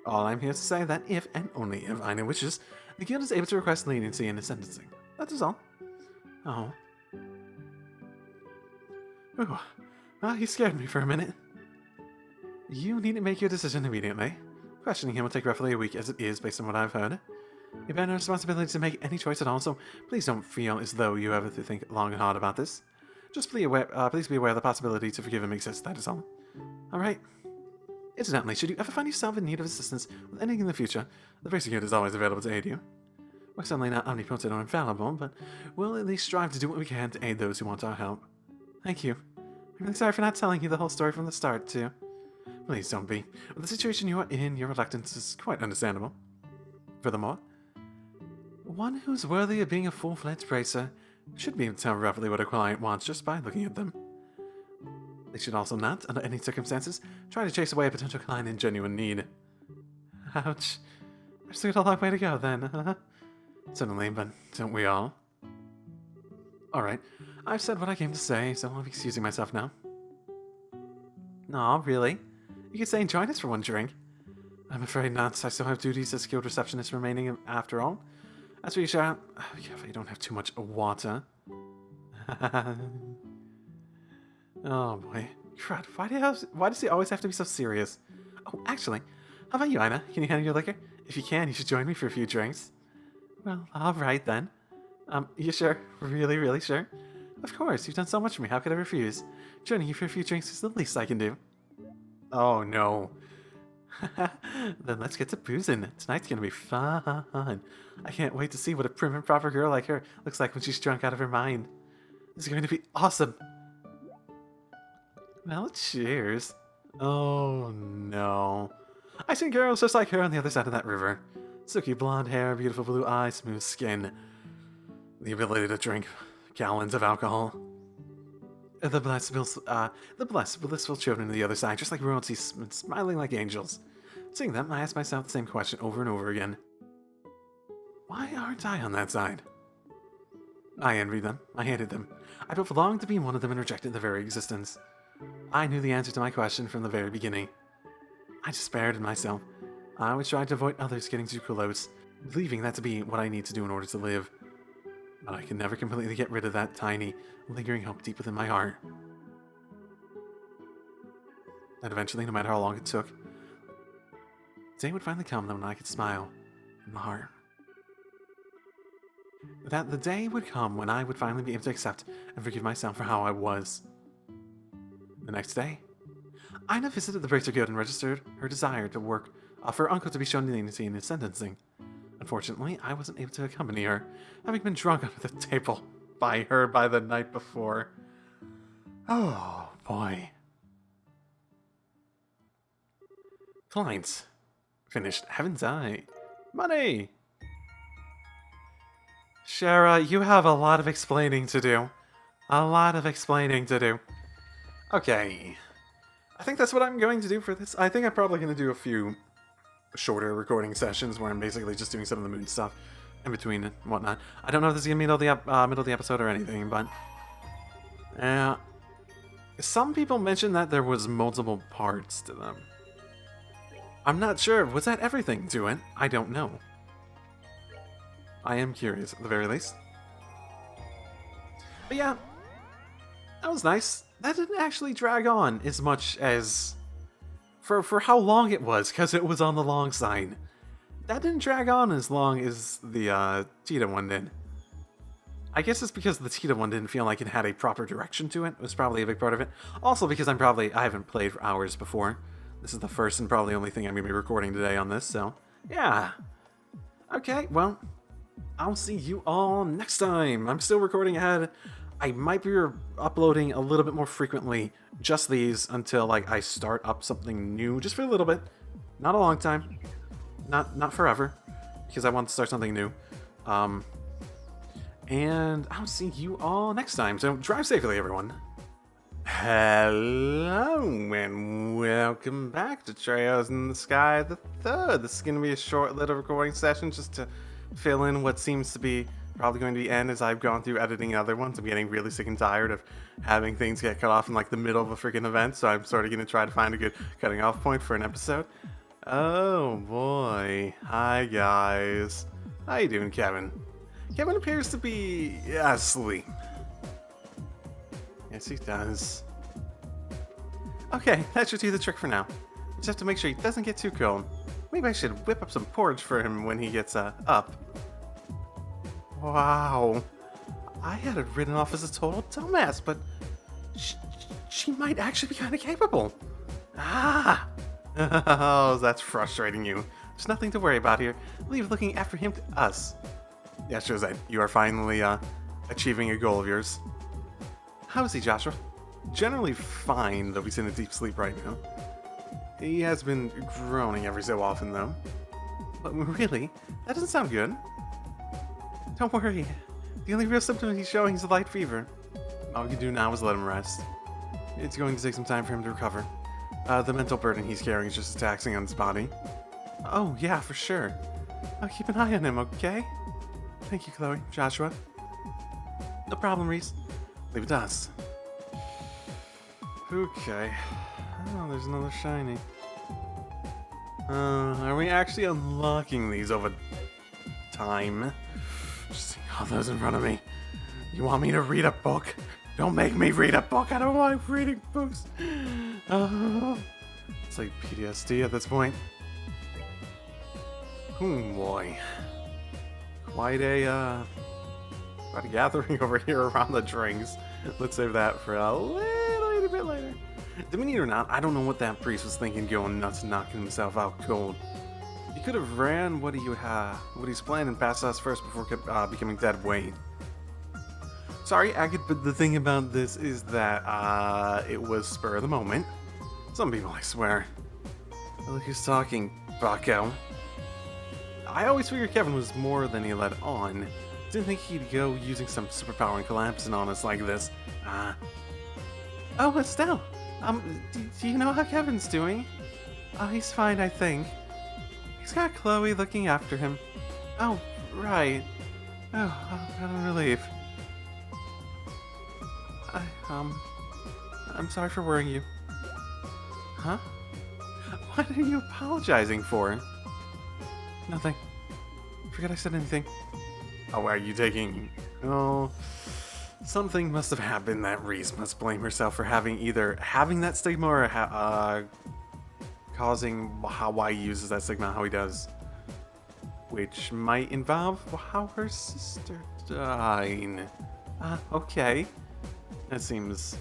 Speaker 1: All I'm here to say that if and only if Aina wishes, the guild is able to request leniency in his sentencing. That is all. Oh. Ooh. Well, he scared me for a minute. You need to make your decision immediately. Questioning him will take roughly a week as it is based on what I've heard. You bear no responsibility to make any choice at all, so please don't feel as though you have to think long and hard about this. Just please be aware the possibility to forgive him exists, that is all. Alright. Incidentally, should you ever find yourself in need of assistance with anything in the future, the Bracer Guild is always available to aid you. We're certainly not omnipotent or infallible, but we'll at least strive to do what we can to aid those who want our help. Thank you. I'm really sorry for not telling you the whole story from the start, too. Please don't be. With the situation you are in, your reluctance is quite understandable. Furthermore, one who's worthy of being a full-fledged bracer should be able to tell roughly what a client wants just by looking at them. They should also not, under any circumstances, try to chase away a potential client in genuine need. Ouch. I've still got a long way to go, then. Certainly, but don't we all? Alright, I've said what I came to say, so I'll be excusing myself now. Aw, really? You could stay and join us for one drink. I'm afraid not. I still have duties as skilled receptionist remaining after all. As for you, Shara, careful you don't have too much water. Oh boy. Crud, why does he always have to be so serious? Oh, actually, how about you, Aina? Can you handle your liquor? If you can, you should join me for a few drinks. Well, alright then. You sure? Really, really sure? Of course, you've done so much for me, how could I refuse? Joining you for a few drinks is the least I can do. Oh no. Then let's get to boozing. Tonight's gonna be fun. I can't wait to see what a prim and proper girl like her looks like when she's drunk out of her mind. This is going to be awesome. Well, cheers. Oh no. I seen girls just like her on the other side of that river. Silky blonde hair, beautiful blue eyes, smooth skin. The ability to drink gallons of alcohol. The blessed, blissful children of the other side, just like royalty, smiling like angels. Seeing them, I ask myself the same question over and over again. Why aren't I on that side? I envied them. I hated them. I both longed to be one of them and rejected their very existence. I knew the answer to my question from the very beginning. I despaired in myself. I always tried to avoid others getting too close, believing that to be what I need to do in order to live. But I could never completely get rid of that tiny, lingering hope deep within my heart. And eventually, no matter how long it took, the day would finally come when I could smile in the heart. That the day would come when I would finally be able to accept and forgive myself for how I was. The next day, Aina visited the Bracer Guild and registered her desire to work for her uncle to be shown leniency in his sentencing. Unfortunately, I wasn't able to accompany her, having been drunk under the table by her by the night before. Oh, boy. Clients. Finished. Heaven's eye. Money! Shara, you have a lot of explaining to do. A lot of explaining to do. Okay. I think that's what I'm going to do for this. I think I'm probably going to do a few shorter recording sessions where I'm basically just doing some of the moon stuff. in between and whatnot. I don't know if this is gonna be middle of the episode or anything, but some people mentioned that there was multiple parts to them. I'm not sure. Was that everything to it? I don't know. I am curious, at the very least. But yeah, that was nice. That didn't actually drag on as much as... For how long it was, because it was on the long side. That didn't drag on as long as the Cheetah one did. I guess it's because the Cheetah one didn't feel like it had a proper direction to it. It was probably a big part of it. Also because I haven't played for hours before. This is the first and probably only thing I'm going to be recording today on this, so yeah. Okay, well, I'll see you all next time. I'm still recording ahead. I might be uploading a little bit more frequently, just these, until like I start up something new, just for a little bit. Not a long time. Not forever, because I want to start something new. And I'll see you all next time, so drive safely, everyone. Hello and welcome back to Trails in the Sky the Third. This is going to be a short little recording session just to fill in what seems to be probably going to be end as I've gone through editing other ones. I'm getting really sick and tired of having things get cut off in like the middle of a freaking event, so I'm sort of going to try to find a good cutting off point for an episode. Oh boy. Hi guys. How you doing, Kevin? Kevin appears to be asleep. Yes, he does. Okay, that should do the trick for now. Just have to make sure he doesn't get too cold. Maybe I should whip up some porridge for him when he gets up. Wow. I had it written off as a total dumbass, but she might actually be kind of capable. Ah! Oh, that's frustrating you. There's nothing to worry about here. Leave looking after him to us. Yeah, sure, Zed. You are finally achieving a goal of yours. How is he, Joshua? Generally fine, though he's in a deep sleep right now. He has been groaning every so often, though. But really, that doesn't sound good. Don't worry. The only real symptom he's showing is a light fever. All we can do now is let him rest. It's going to take some time for him to recover. The mental burden he's carrying is just taxing on his body. Oh, yeah, for sure. I'll keep an eye on him, okay? Thank you, Chloe. Joshua. No problem, Reese. Leave it to us. Okay. Oh, there's another shiny. Are we actually unlocking these over time? Just seeing all those in front of me. You want me to read a book? Don't make me read a book. I don't like reading books. Oh, it's like PTSD at this point. Oh boy. Quite a gathering over here around the drinks. Let's save that for a little bit later. Dominion or not, I don't know what that priest was thinking going nuts and knocking himself out cold. He could have ran what he's planned and passed us first before becoming dead weight. Sorry, Agate, but the thing about this is that it was spur of the moment. Some people, I swear. Look who's talking, bucko. I always figured Kevin was more than he let on. Didn't think he'd go using some superpower and collapsing on us like this. Oh, Estelle. Do you know how Kevin's doing? Oh, he's fine, I think. He's got Chloe looking after him. Oh, right. Oh, what a relief. I'm sorry for worrying you. Huh? What are you apologizing for? Nothing. Forget I said anything. Oh, are you taking... Oh... Something must have happened that Reese must blame herself for either having that stigma or causing why he uses that stigma how he does. Which might involve how her sister died. Okay. That seems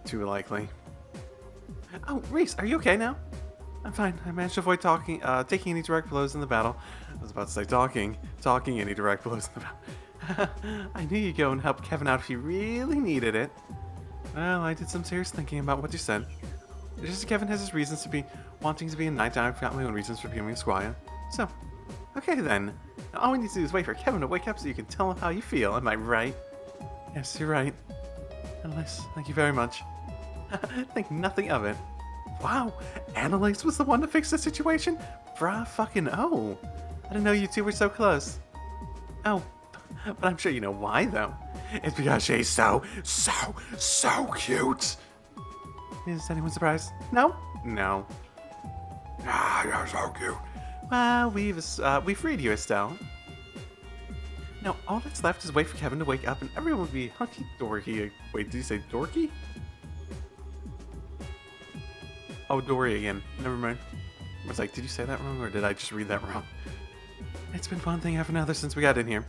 Speaker 1: too likely. Oh, Reese, are you okay now? I'm fine. I managed to avoid taking any direct blows in the battle. I was about to say talking any direct blows in the battle. I knew you'd go and help Kevin out if you really needed it. Well, I did some serious thinking about what you said. It's just Kevin has his reasons to be wanting to be in nighttime. I've got my own reasons for becoming a squire. So, okay then. Now, all we need to do is wait for Kevin to wake up so you can tell him how you feel. Am I right? Yes, you're right. Annalise, thank you very much. Think nothing of it. Wow, Annalise was the one to fix the situation? Brah fucking oh. I didn't know you two were so close. Oh, but I'm sure you know why, though. It's because she's so cute. Is anyone surprised? No? No. Ah, you're so cute. Well, we freed you, Estelle. Now, all that's left is wait for Kevin to wake up and everyone will be hunky-dory. Wait, did you say dorky? Oh, Dory again. Never mind. I was like, did you say that wrong or did I just read that wrong? It's been one thing after another since we got in here.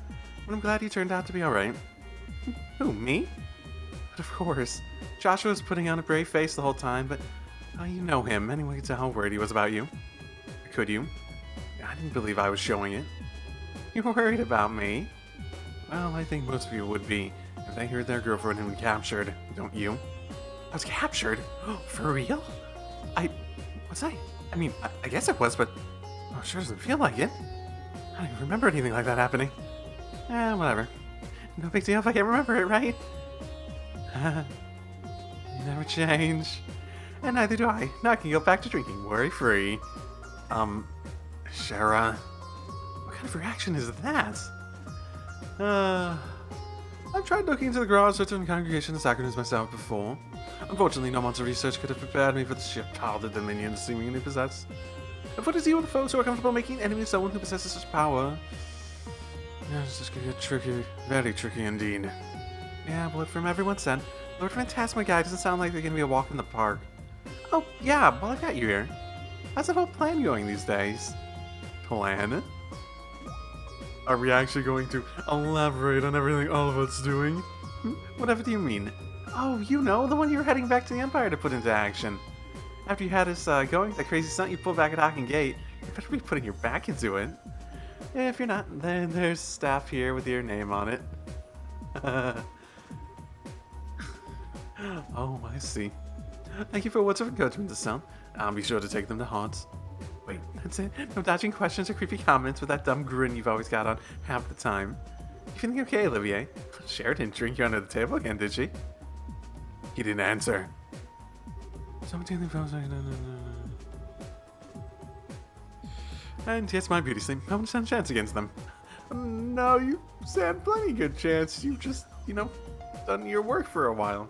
Speaker 1: But I'm glad you turned out to be alright. Who, me? But of course. Joshua was putting on a brave face the whole time, but you know him. Anyone could tell how worried he was about you. Could you? I didn't believe I was showing it. You were worried about me? Well, I think most people would be if they heard their girlfriend had been captured, don't you? I was captured? For real? Was I? I mean, I guess it was, but it sure doesn't feel like it. I don't even remember anything like that happening. Whatever. No big deal if I can't remember it, right? You never change. And neither do I. Now I can go back to drinking worry-free. Shara. What kind of reaction is that? I've tried looking into the garage and congregation of sacraments myself before. Unfortunately, no amount of research could have prepared me for the sheer power the Dominion seemingly possess. And what is you with foes who are comfortable making enemies of someone who possesses such power? This is gonna get tricky, very tricky indeed. Yeah, but from everyone said, Lord Phantasma doesn't sound like they're gonna be a walk in the park. Oh, yeah, well, I got you here. How's that whole plan going these days? Plan? Are we actually going to elaborate on everything all of us doing? Whatever do you mean? Oh, you know, the one you were heading back to the Empire to put into action. After you had us going, that crazy stunt you pulled back at Hocking Gate, you better be putting your back into it. If you're not, then there's staff here with your name on it. Oh, I see. Thank you for words of encouragement, Estelle. I'll be sure to take them to heart. Wait, that's it? No dodging questions or creepy comments with that dumb grin you've always got on half the time. You feeling okay, Olivier? Shara didn't drink you under the table again, did she? He didn't answer. And yes, my beauty sleep. How much stand a chance against them? No, you stand plenty good chance. You've just, done your work for a while.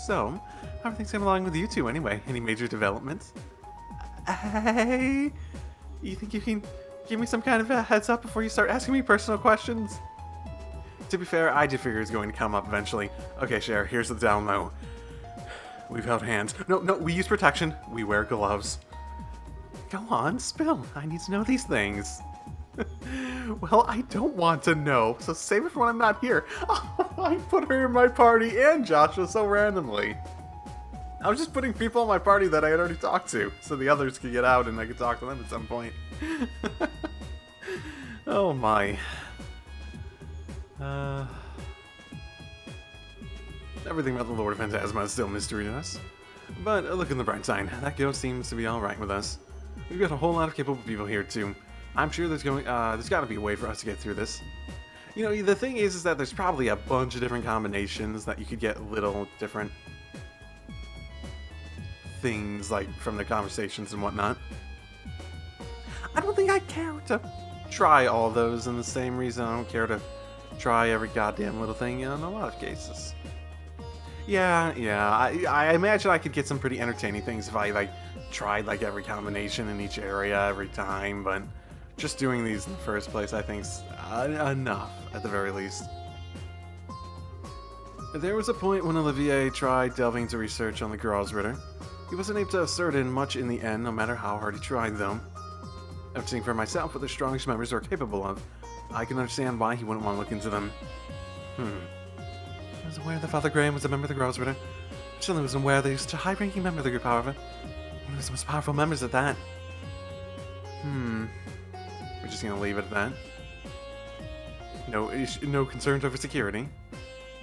Speaker 1: So, how are things coming along with you two anyway? Any major developments? Hey, you think you can give me some kind of a heads up before you start asking me personal questions? To be fair, I did figure it was going to come up eventually. Okay, Shara, here's the down low. We've held hands. No, we use protection. We wear gloves. Go on, spill. I need to know these things. Well, I don't want to know, so save it for when I'm not here. Oh, I put her in my party and Joshua so randomly. I was just putting people in my party that I had already talked to, so the others could get out and I could talk to them at some point. Oh my. Everything about the Lord of Phantasma is still mystery to us. But look in the bright side, that ghost seems to be alright with us. We've got a whole lot of capable people here too. I'm sure there's got to be a way for us to get through this. The thing is that there's probably a bunch of different combinations that you could get little different things like from the conversations and whatnot. I don't think I care to try all those, in the same reason I don't care to try every goddamn little thing in a lot of cases. Yeah, I imagine I could get some pretty entertaining things if I tried every combination in each area every time, but just doing these in the first place I think's enough at the very least. There was a point when Olivier tried delving into research on the Grosritter. He wasn't able to ascertain much in the end, no matter how hard he tried though. After seeing for myself what the strongest members are capable of, I can understand why he wouldn't want to look into them. I was aware that Father Graham was a member of the Grosritter. I certainly wasn't aware that he was such a high-ranking member of the group, however. One of the most powerful members at that. We're just gonna leave it at that. No concerns over security.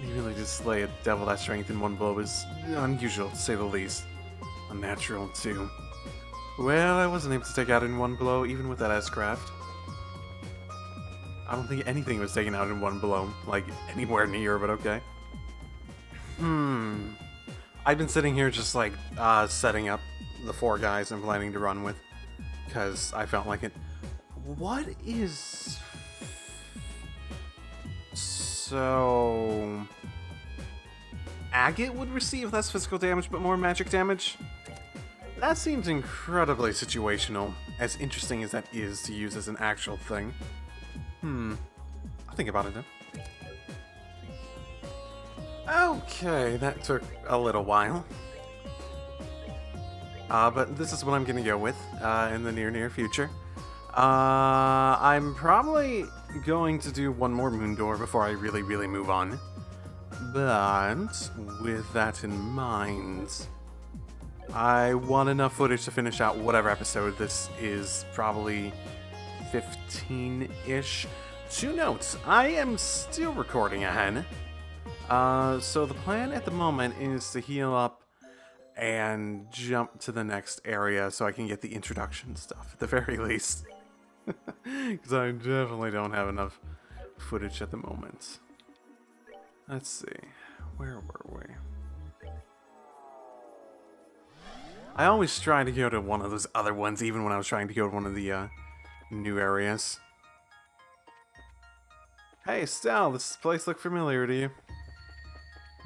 Speaker 1: The ability to slay a devil that strength in one blow is unusual, to say the least. Unnatural, too. Well, I wasn't able to take out in one blow, even with that S-craft. I don't think anything was taken out in one blow, anywhere near, but okay. I've been sitting here just, setting up the 4 guys I'm planning to run with, because I felt like it. What is So... Agate would receive less physical damage but more magic damage? That seems incredibly situational, as interesting as that is to use as an actual thing. I'll think about it then. Okay, that took a little while. But this is what I'm gonna go with in the near future. I'm probably going to do one more moon door before I really move on. But with that in mind, I want enough footage to finish out whatever episode this is, probably 15-ish. 2 notes, I am still recording ahead. So the plan at the moment is to heal up and jump to the next area so I can get the introduction stuff, at the very least. Because I definitely don't have enough footage at the moment. Let's see, where were we? I always try to go to one of those other ones, even when I was trying to go to one of the new areas. Hey, Stell, this place look familiar to you?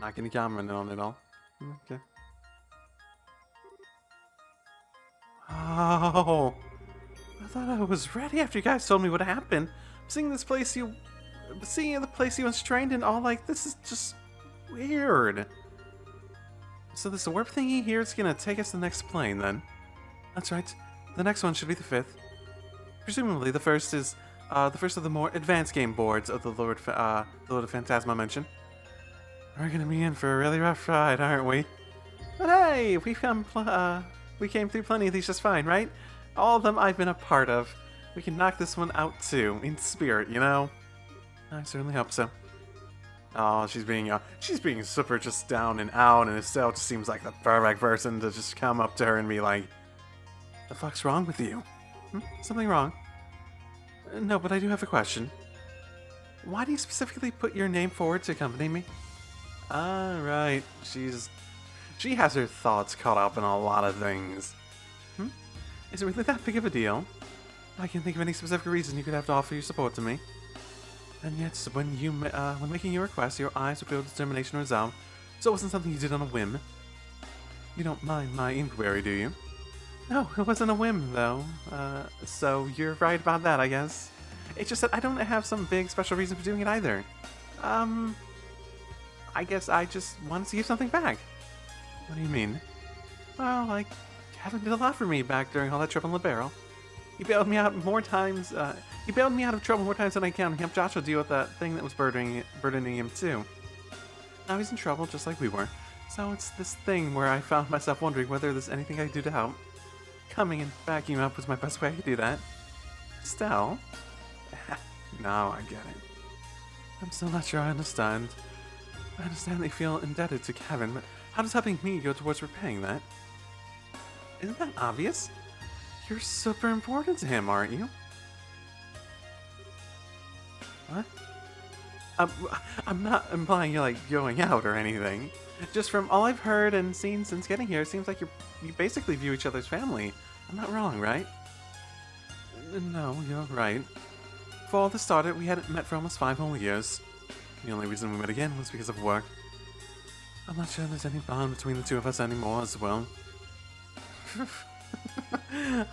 Speaker 1: Not gonna comment on it all. Okay. Oh, I thought I was ready after you guys told me what happened. Seeing the place you once trained in, all like, this is just weird. So this warp thingy here is gonna take us to the next plane, then? That's right. The next one should be the 5th. Presumably, the first is the first of the more advanced game boards of the Lord of Phantasma mentioned. We're gonna be in for a really rough ride, aren't we? But hey, we came through plenty of these just fine, right? All of them I've been a part of. We can knock this one out too, in spirit, you know? I certainly hope so. Oh, she's being super just down and out, and Estelle just seems like the perfect person to just come up to her and be like, "The fuck's wrong with you? Something wrong?" No, but I do have a question. Why do you specifically put your name forward to accompany me? Ah, right. She has her thoughts caught up in a lot of things. Is it really that big of a deal? I can't think of any specific reason you could have to offer your support to me. And yet, when making your request, your eyes were filled with determination and resolve, so it wasn't something you did on a whim. You don't mind my inquiry, do you? No, it wasn't a whim, though. So you're right about that, I guess. It's just that I don't have some big special reason for doing it either. I guess I just wanted to give something back. What do you mean? Well, like, Kevin did a lot for me back during all that trouble in Liberl. He bailed me out more times. He bailed me out of trouble more times than I can, and helped Joshua deal with that thing that was burdening him too. Now he's in trouble, just like we were. So it's this thing where I found myself wondering whether there's anything I could do to help. Coming and backing him up was my best way to do that. Stell? Now I get it. I'm still not sure I understand. I understand they feel indebted to Kevin, but how does helping me go towards repaying that? Isn't that obvious? You're super important to him, aren't you? What? I'm not implying you're like going out or anything. Just from all I've heard and seen since getting here, it seems like you basically view each other's family. I'm not wrong, right? No, you're right. Before all this started, we hadn't met for almost 5 whole years. The only reason we met again was because of work. I'm not sure there's any bond between the two of us anymore as well.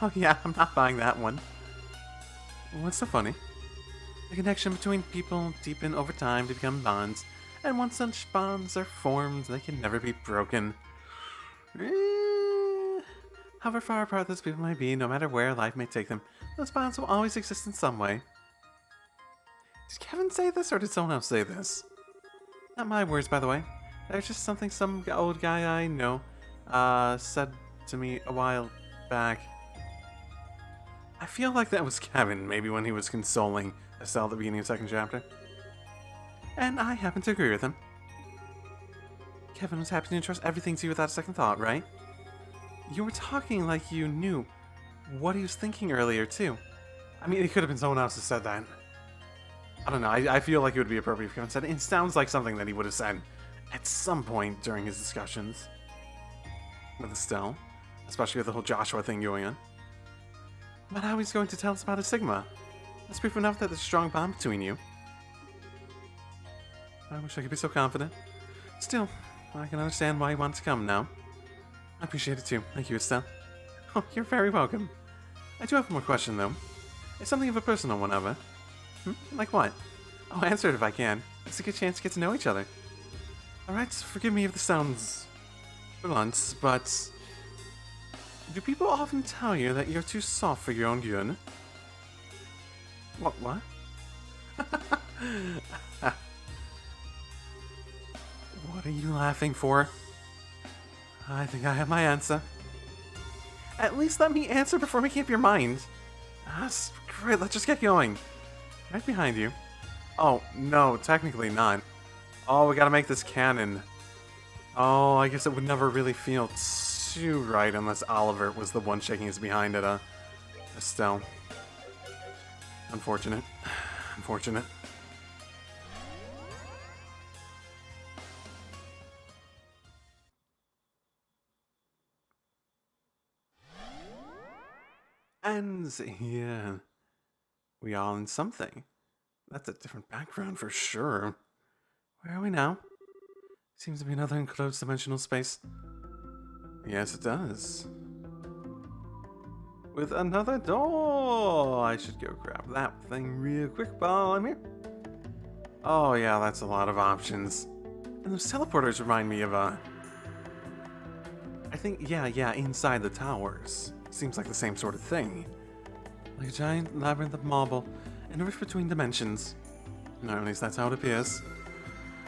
Speaker 1: Oh yeah, I'm not buying that one. What's so funny? The connection between people deepen over time to become bonds, and once such bonds are formed, they can never be broken. However far apart those people may be, no matter where life may take them, those bonds will always exist in some way. Did Kevin say this, or did someone else say this? Not my words, by the way. There's just something some old guy I know said to me a while back. I feel like that was Kevin, maybe when he was consoling Estelle at the beginning of the 2nd chapter. And I happen to agree with him. Kevin was happy to entrust everything to you without a second thought, right? You were talking like you knew what he was thinking earlier, too. I mean, it could have been someone else who said that. I don't know, I feel like it would be appropriate if Kevin said it. It sounds like something that he would have said at some point during his discussions with Estelle, especially with the whole Joshua thing going on. But how he's going to tell us about his Sigma? That's proof enough that there's a strong bond between you. I wish I could be so confident. Still, I can understand why you want to come now. I appreciate it too. Thank you, Estelle. Oh, you're very welcome. I do have one more question, though. It's something of a personal one, however. Like what? Oh, answer it if I can. It's a good chance to get to know each other. Alright, forgive me if this sounds blunt, but do people often tell you that you're too soft for your own good? What? What are you laughing for? I think I have my answer. At least let me answer before making up your mind. That's great, let's just get going. Right behind you. Oh, no, technically not. Oh, we gotta make this canon. Oh, I guess it would never really feel too right unless Oliver was the one shaking his behind at Estelle. Unfortunate. Unfortunate. And yeah, we all in something. That's a different background for sure. Where are we now? Seems to be another enclosed dimensional space. Yes, it does. With another door! I should go grab that thing real quick while I'm here. Oh yeah, that's a lot of options. And those teleporters remind me of I think, yeah, inside the towers. Seems like the same sort of thing. Like a giant labyrinth of marble and a rift between dimensions. No, at least that's how it appears.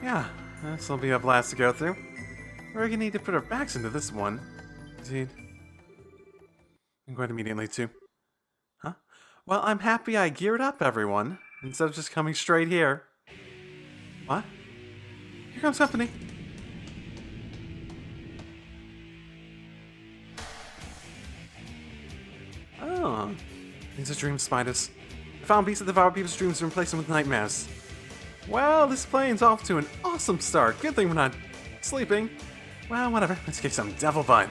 Speaker 1: Yeah, this'll be a blast to go through. We're gonna need to put our backs into this one. Indeed. And quite immediately, too. Huh? Well, I'm happy I geared up, everyone, instead of just coming straight here. What? Here comes company. Oh. These are dream spiders. I found beasts that devour people's dreams and replace them with nightmares. Well, this plane's off to an awesome start. Good thing we're not sleeping. Well, whatever. Let's get some devil butt.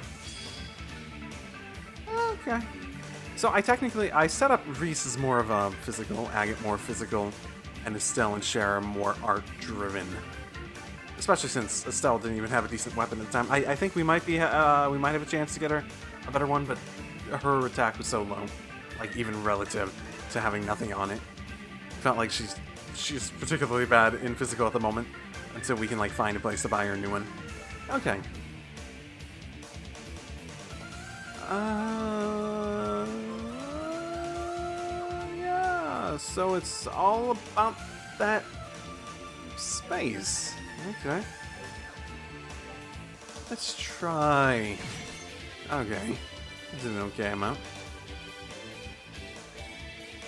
Speaker 1: Okay. So I set up Reese as more of a physical, Agate more physical, and Estelle and Shara more art-driven. Especially since Estelle didn't even have a decent weapon at the time. I think we might have a chance to get her a better one, but her attack was so low, like even relative to having nothing on it. Felt like she's particularly bad in physical at the moment, until we can like find a place to buy her a new one. Okay. Yeah, so it's all about that space. Okay. Let's try. Okay. This is an okay amount.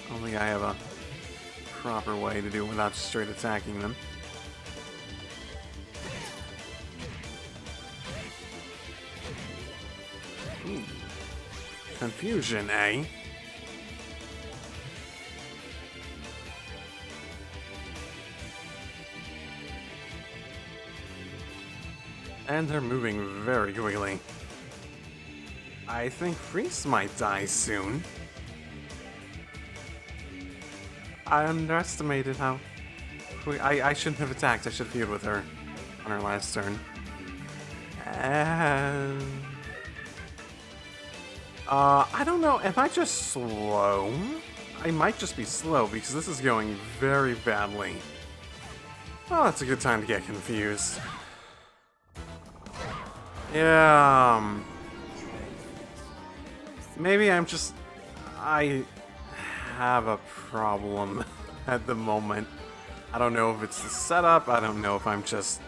Speaker 1: I don't think I have a proper way to do it without just straight attacking them. Ooh. Confusion, eh? And they're moving very quickly. I think Reese might die soon. I underestimated how... I shouldn't have attacked. I should have healed with her on her last turn. And... I don't know. Am I just slow? I might just be slow because this is going very badly. Oh, that's a good time to get confused. Yeah, maybe I have a problem at the moment. I don't know if it's the setup, I don't know if I'm just...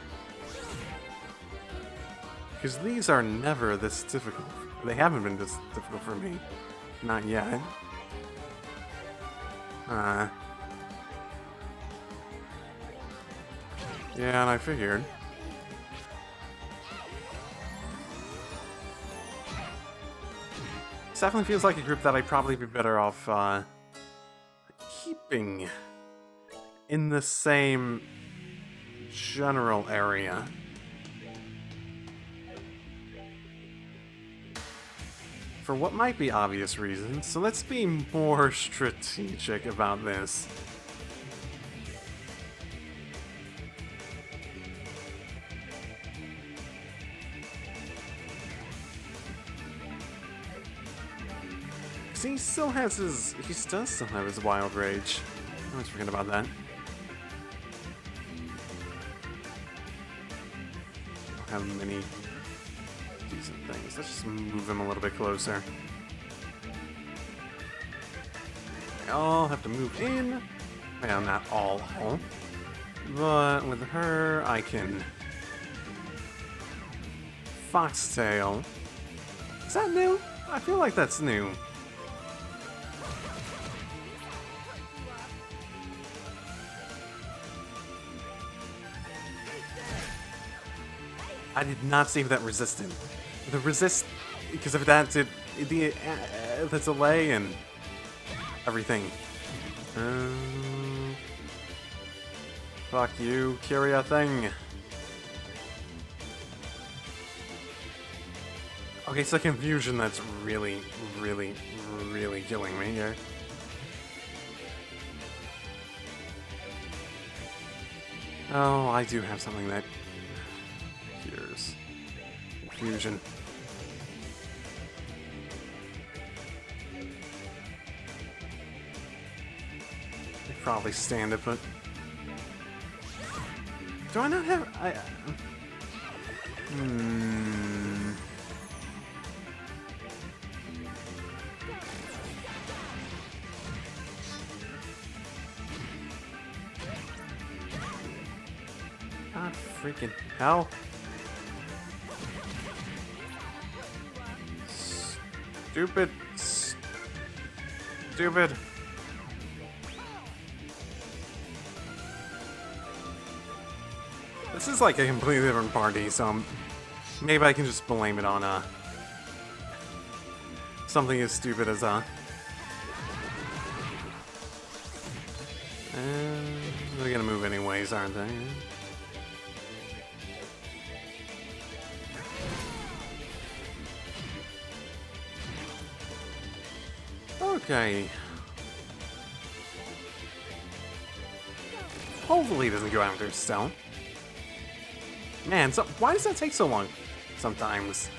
Speaker 1: Because these are never this difficult. They haven't been this difficult for me. Not yet. Yeah, and I figured. This definitely feels like a group that I'd probably be better off keeping in the same general area. For what might be obvious reasons, so let's be more strategic about this. Because he still has his... He does still have his Wild Rage. I always forget about that. Don't have many decent things. Let's just move him a little bit closer. I'll have to move in. Well, not all. But with her, I can... Foxtail. Is that new? I feel like that's new. I did not save that resistant. The resist... Because of that, the delay and everything. Fuck you, Kyria thing. Okay, it's the confusion that's really, really, really killing me here. Oh, I do have something that cures confusion. They probably stand it, but do I not have? God freaking hell. Stupid. Stupid. This is like a completely different party, so maybe I can just blame it on something as stupid as they're gonna move anyways, aren't they? Okay. Hopefully he doesn't go after Stone. Man, so why does that take so long? Sometimes.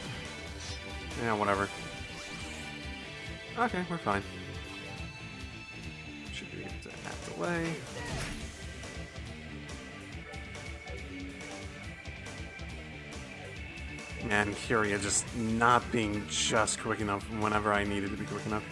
Speaker 1: Yeah, whatever. Okay, we're fine. Should be able to act away. Man, Kyria just not being just quick enough whenever I needed to be quick enough.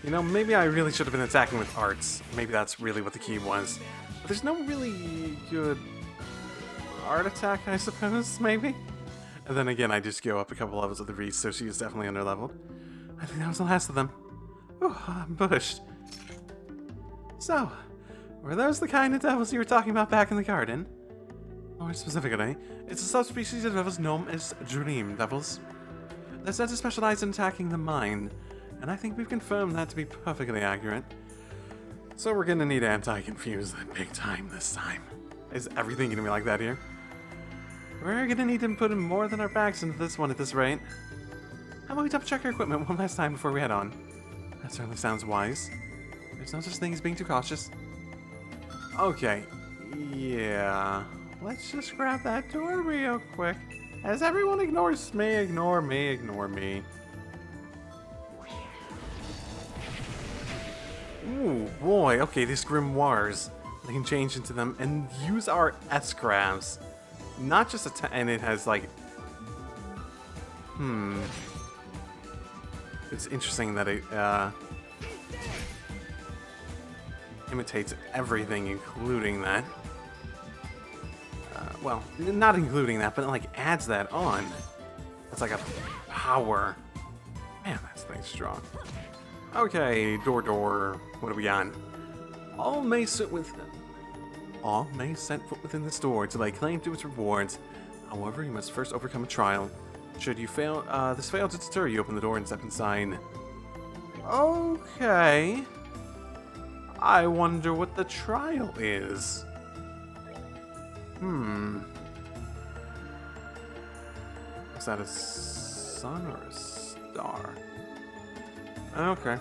Speaker 1: You know, maybe I really should have been attacking with arts. Maybe that's really what the key was. But there's no really good art attack, I suppose, maybe? And then again, I just go up a couple levels with the Reese, so she is definitely underleveled. I think that was the last of them. Ooh, I'm bushed. So, were those the kind of devils you were talking about back in the garden? More specifically, it's a subspecies of devils known as dream devils. They're said to specialize in attacking the mind. And I think we've confirmed that to be perfectly accurate. So we're gonna need anti-confuse that big time this time. Is everything gonna be like that here? We're gonna need to put in more than our backs into this one at this rate. How about we double check our equipment one last time before we head on? That certainly sounds wise. There's no such thing as being too cautious. Okay, yeah. Let's just grab that door real quick. As everyone ignores me, ignore me, ignore me. Ooh, boy. Okay, these grimoires. They can change into them and use our S-crafts. Not just and it has like... It's interesting that it, imitates everything, including that. Well, not including that, but it, like, adds that on. It's like a power. Man, that thing's strong. Okay, door. What are we on? All may set foot within this door to lay claim to its rewards. However, you must first overcome a trial. Should you fail, this fail to deter you, open the door and step inside. Okay. I wonder what the trial is. Is that a sun or a star? Okay.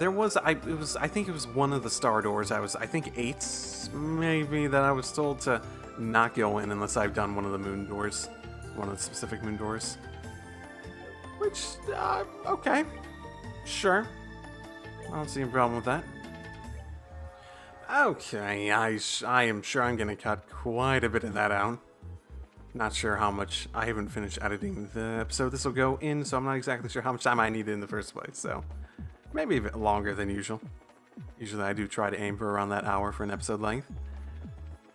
Speaker 1: There was, I think it was one of the star doors. I think 8, maybe, that I was told to not go in unless I've done one of the moon doors. One of the specific moon doors. Which, okay. Sure. I don't see a problem with that. Okay, I am sure I'm going to cut quite a bit of that out. Not sure how much. I haven't finished editing the episode this will go in, so I'm not exactly sure how much time I needed in the first place, so maybe a bit longer than usual. Usually I do try to aim for around that hour for an episode length.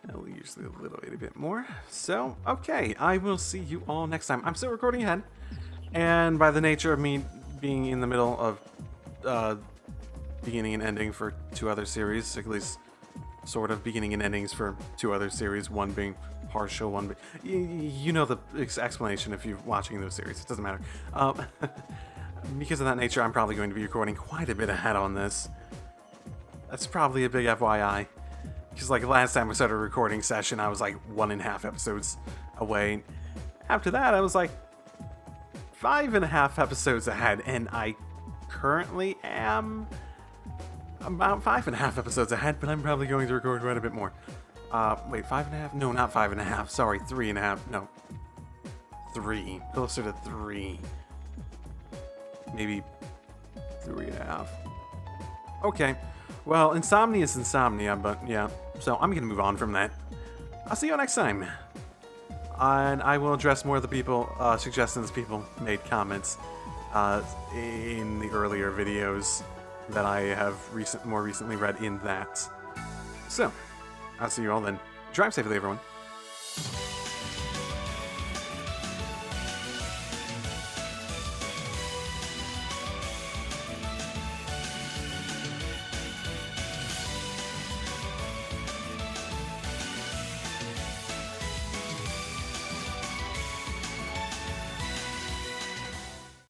Speaker 1: Usually a little bit more. So, okay, I will see you all next time. I'm still recording ahead, and by the nature of me being in the middle of beginning and ending for 2 other series, at least sort of beginning and endings for 2 other series, one being partial, one you know the explanation if you're watching those series, it doesn't matter. Because of that nature, I'm probably going to be recording quite a bit ahead on this. That's probably a big FYI. Because like last time I started a recording session, I was like 1.5 episodes away. After that, I was like 5.5 episodes ahead, and I currently am about 5.5 episodes ahead, but I'm probably going to record quite a bit more. Wait, 5.5? No, not 5.5. Sorry, 3.5. No. 3. Closer to 3. Maybe 3.5. Okay. Well, insomnia is insomnia, but yeah. So I'm going to move on from that. I'll see you next time. And I will address more of the people, suggestions people made comments in the earlier videos that I have more recently read in that. So, I'll see you all then. Drive safely, everyone.